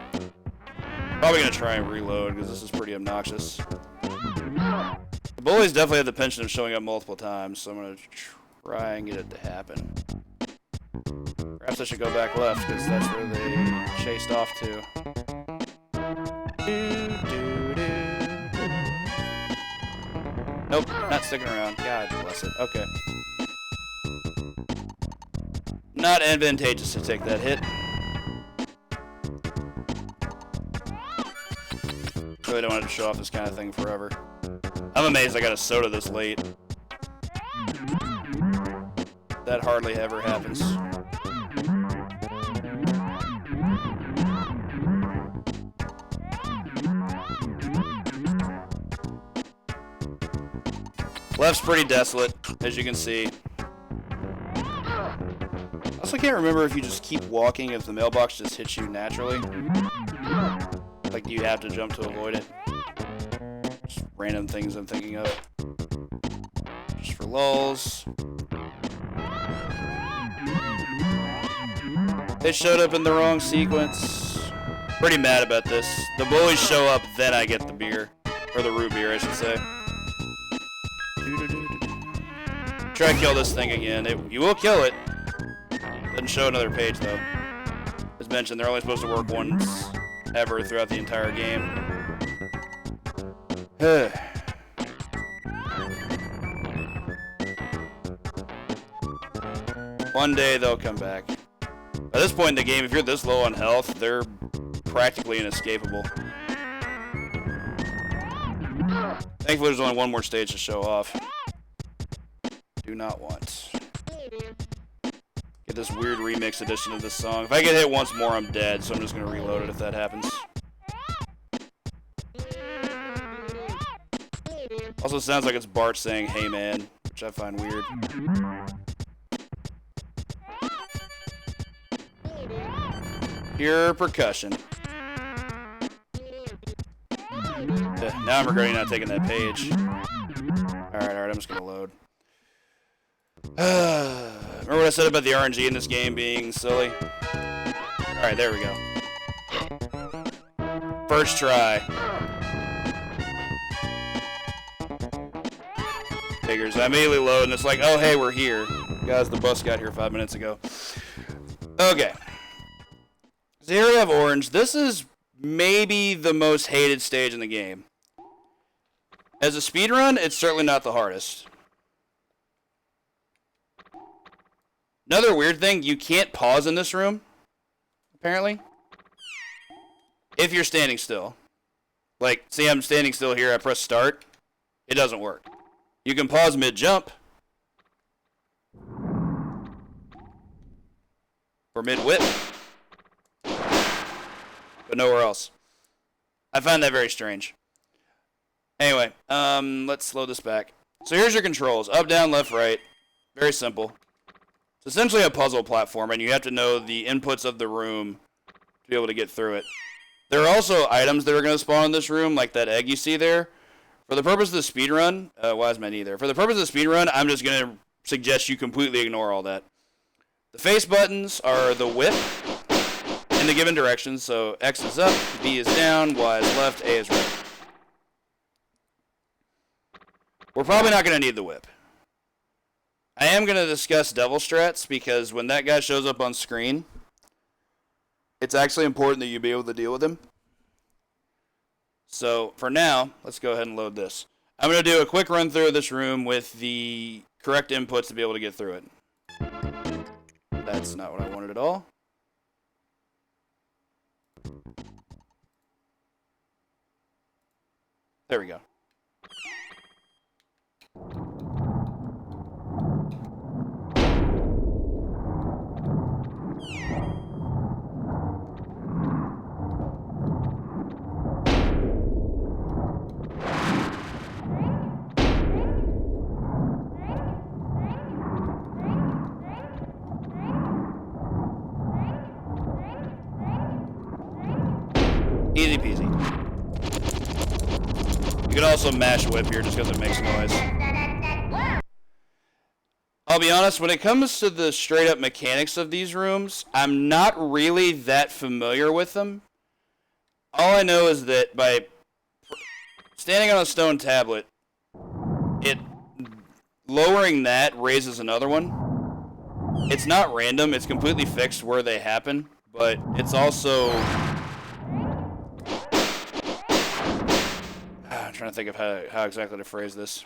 Probably gonna try and reload because this is pretty obnoxious. The bullies definitely have the penchant of showing up multiple times, so I'm gonna try and get it to happen. Perhaps I should go back left because that's where they chased off to. Nope, not sticking around. God bless it. Okay. Not advantageous to take that hit. Really don't want to show off this kind of thing forever. I'm amazed I got a soda this late. That hardly ever happens. Left's pretty desolate, as you can see. I also can't remember if you just keep walking if the mailbox just hits you naturally. Like, do you have to jump to avoid it? Just random things I'm thinking of. Just for lulz. They showed up in the wrong sequence. Pretty mad about this. The bullies show up, then I get the beer. Or the root beer, I should say. Try to kill this thing again. You will kill it. Doesn't show another page, though. As mentioned, they're only supposed to work once ever throughout the entire game. One day they'll come back. At this point in the game, if you're this low on health, they're practically inescapable. Thankfully, there's only one more stage to show off. Do not want. Get this weird remix edition of this song. If I get hit once more, I'm dead, so I'm just going to reload it if that happens. Also sounds like it's Bart saying, "Hey man," which I find weird. Pure percussion. Now I'm regretting not taking that page. Alright, I'm just gonna load. Remember what I said about the RNG in this game being silly? Alright, there we go. First try. Figures. I immediately load and it's like, oh hey, we're here. Guys, the bus got here 5 minutes ago. Okay. So here we have orange. This is maybe the most hated stage in the game. As a speedrun, it's certainly not the hardest. Another weird thing, you can't pause in this room, apparently, if you're standing still. Like, see, I'm standing still here, I press start, it doesn't work. You can pause mid-jump, or mid-whip, but nowhere else. I find that very strange. Anyway, let's slow this back. So here's your controls. Up, down, left, right. Very simple. It's essentially a puzzle platform, and you have to know the inputs of the room to be able to get through it. There are also items that are going to spawn in this room, like that egg you see there. For the purpose of the speedrun, why is my knee there? For the purpose of the speedrun, I'm just going to suggest you completely ignore all that. The face buttons are the whip in the given direction, so X is up, B is down, Y is left, A is right. We're probably not going to need the whip. I am going to discuss devil strats because when that guy shows up on screen, it's actually important that you be able to deal with him. So for now, let's go ahead and load this. I'm going to do a quick run through of this room with the correct inputs to be able to get through it. That's not what I wanted at all. There we go. Easy peasy. You can also mash whip here just because it makes noise. I'll be honest, when it comes to the straight up mechanics of these rooms, I'm not really that familiar with them. All I know is that by standing on a stone tablet, lowering that raises another one. It's not random, it's completely fixed where they happen, but it's also... I'm trying to think of how exactly to phrase this.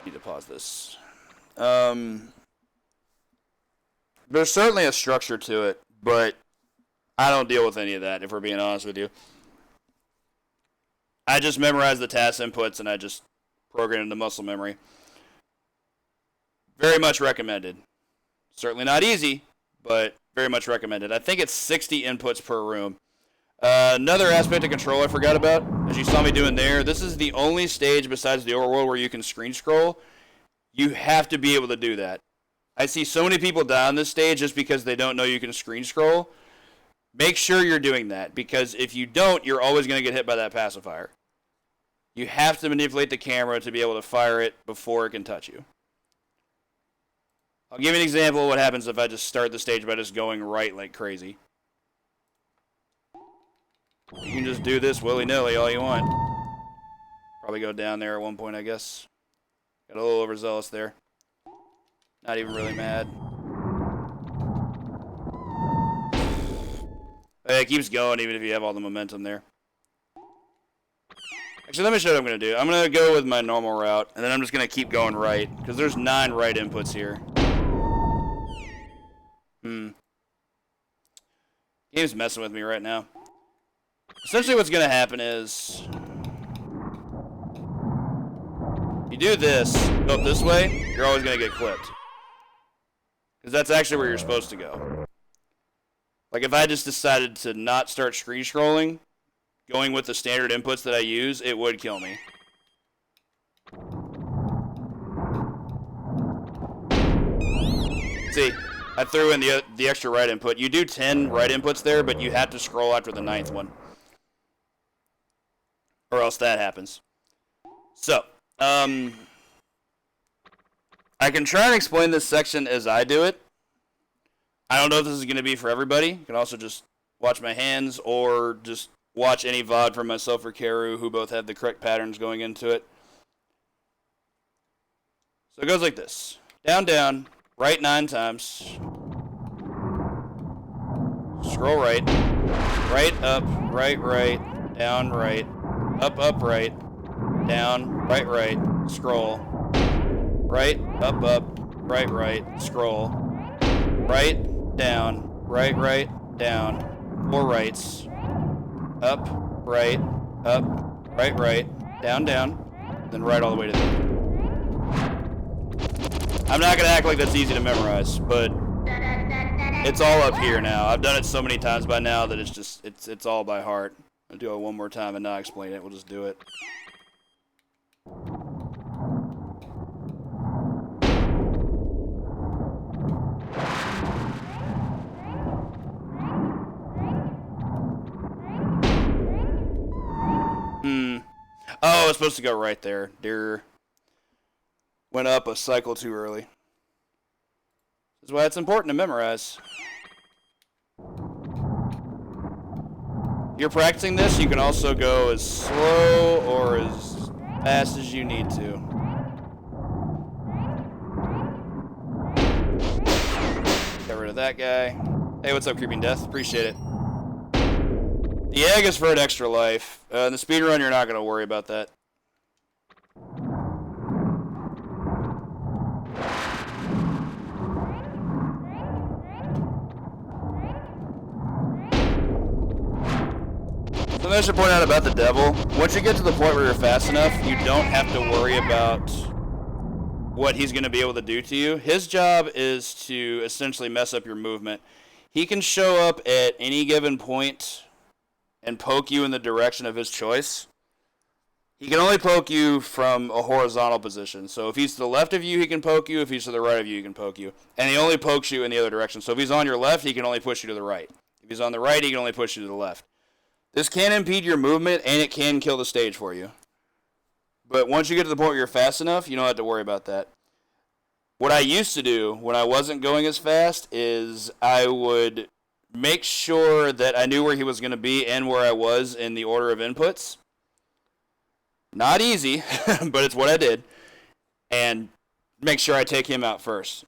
Need to pause this. There's certainly a structure to it, but I don't deal with any of that, if we're being honest with you. I just memorize the task inputs and I just program into muscle memory. Very much recommended. Certainly not easy, but very much recommended. I think it's 60 inputs per room. Another aspect of control I forgot about, as you saw me doing there, this is the only stage besides the overworld where you can screen scroll. You have to be able to do that. I see so many people die on this stage just because they don't know you can screen scroll. Make sure you're doing that, because if you don't, you're always going to get hit by that pacifier. You have to manipulate the camera to be able to fire it before it can touch you. I'll give you an example of what happens if I just start the stage by just going right like crazy. You can just do this willy-nilly all you want. Probably go down there at one point, I guess. Got a little overzealous there. Not even really mad. It keeps going even if you have all the momentum there. Actually, let me show you what I'm going to do. I'm going to go with my normal route, and then I'm just going to keep going right, because there's 9 right inputs here. Game's messing with me right now. Essentially what's going to happen is, you do this, go up this way, you're always going to get clipped. Because that's actually where you're supposed to go. Like if I just decided to not start screen scrolling, going with the standard inputs that I use, it would kill me. See, I threw in the extra right input. You do 10 right inputs there, but you have to scroll after the 9th one. Or else that happens. So, I can try and explain this section as I do it. I don't know if this is going to be for everybody. You can also just watch my hands or just watch any VOD from myself or Karu, who both have the correct patterns going into it. So it goes like this. Down, down, right 9 times. Scroll right. Right, up, right, down, right. Up, right, down, right, scroll, right, up, right, scroll, right, down, right, down, 4 rights, up, right, down, then right all the way to the end. I'm not going to act like that's easy to memorize, but it's all up here now. I've done it so many times by now that it's just, it's all by heart. I'll do it one more time and not explain it. We'll just do it. Oh, it's supposed to go right there. Dear. Went up a cycle too early. That's why it's important to memorize. You're practicing this, you can also go as slow or as fast as you need to. Get rid of that guy. Hey, what's up, Creeping Death? Appreciate it. The egg is for an extra life. In the speedrun, you're not going to worry about that. Something I should point out about the devil, once you get to the point where you're fast enough, you don't have to worry about what he's going to be able to do to you. His job is to essentially mess up your movement. He can show up at any given point and poke you in the direction of his choice. He can only poke you from a horizontal position. So if he's to the left of you, he can poke you. If he's to the right of you, he can poke you. And he only pokes you in the other direction. So if he's on your left, he can only push you to the right. If he's on the right, he can only push you to the left. This can impede your movement, and it can kill the stage for you. But once you get to the point where you're fast enough, you don't have to worry about that. What I used to do when I wasn't going as fast is I would make sure that I knew where he was going to be and where I was in the order of inputs. Not easy, but it's what I did. And make sure I take him out first.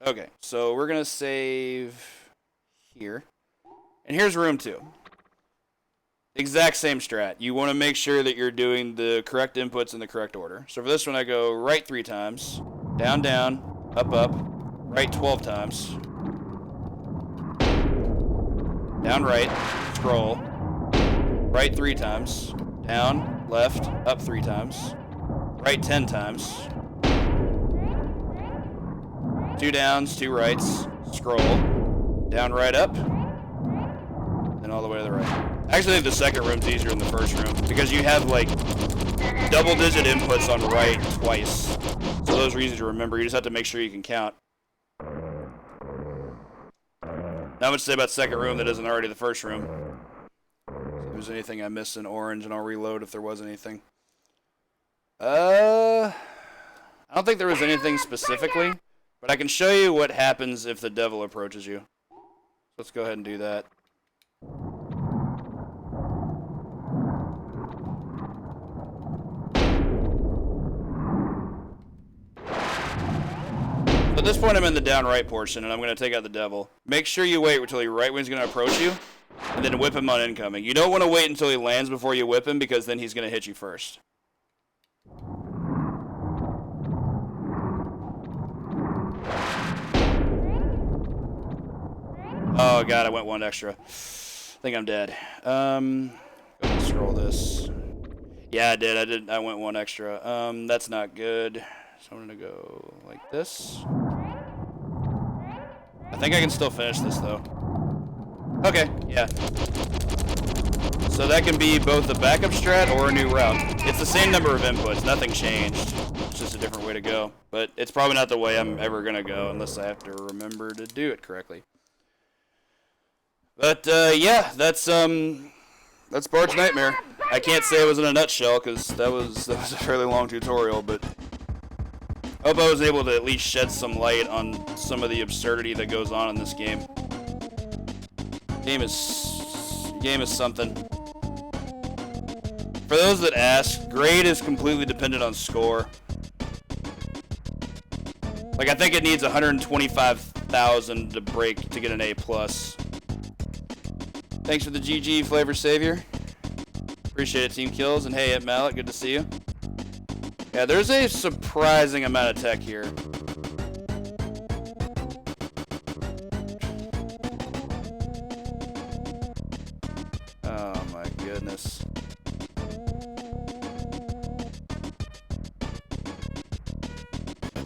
Okay, so we're going to save here. And here's room 2. Exact same strat. You want to make sure that you're doing the correct inputs in the correct order. So for this one, I go right 3 times, down, down, up, up, right 12 times, down, right, scroll, right 3 times, down, left, up 3 times, right 10 times, 2 downs, 2 rights, scroll, down, right, up, and all the way to the right. I actually think the second room's easier than the first room because you have like double-digit inputs on right twice. So those are easy to remember. You just have to make sure you can count. Not much to say about the second room that isn't already the first room. If there's anything I missed in orange, and I'll reload if there was anything. I don't think there was anything specifically, but I can show you what happens if the devil approaches you. Let's go ahead and do that. At this point, I'm in the down right portion, and I'm going to take out the devil. Make sure you wait until he right when he's going to approach you, and then whip him on incoming. You don't want to wait until he lands before you whip him, because then he's going to hit you first. Oh god, I went 1 extra. I think I'm dead. Go scroll this. Yeah, I did. I went 1 extra. That's not good. So I'm gonna go like this. I think I can still finish this though. Okay, yeah. So that can be both a backup strat or a new route. It's the same number of inputs, nothing changed. It's just a different way to go. But it's probably not the way I'm ever gonna go unless I have to remember to do it correctly. But yeah, that's Bart's Nightmare. I can't say it was in a nutshell because that was a fairly long tutorial, but I hope I was able to at least shed some light on some of the absurdity that goes on in this game. Game is something. For those that ask, grade is completely dependent on score. Like I think it needs 125,000 to break to get an A+. Thanks for the GG, Flavor Savior. Appreciate it, Team Kills. And hey, Mallet, good to see you. Yeah, there's a surprising amount of tech here. Oh my goodness.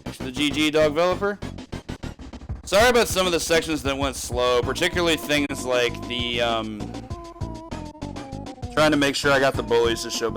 Thanks for the GG, Dog Developer. Sorry about some of the sections that went slow, particularly things like the, trying to make sure I got the bullies to show back.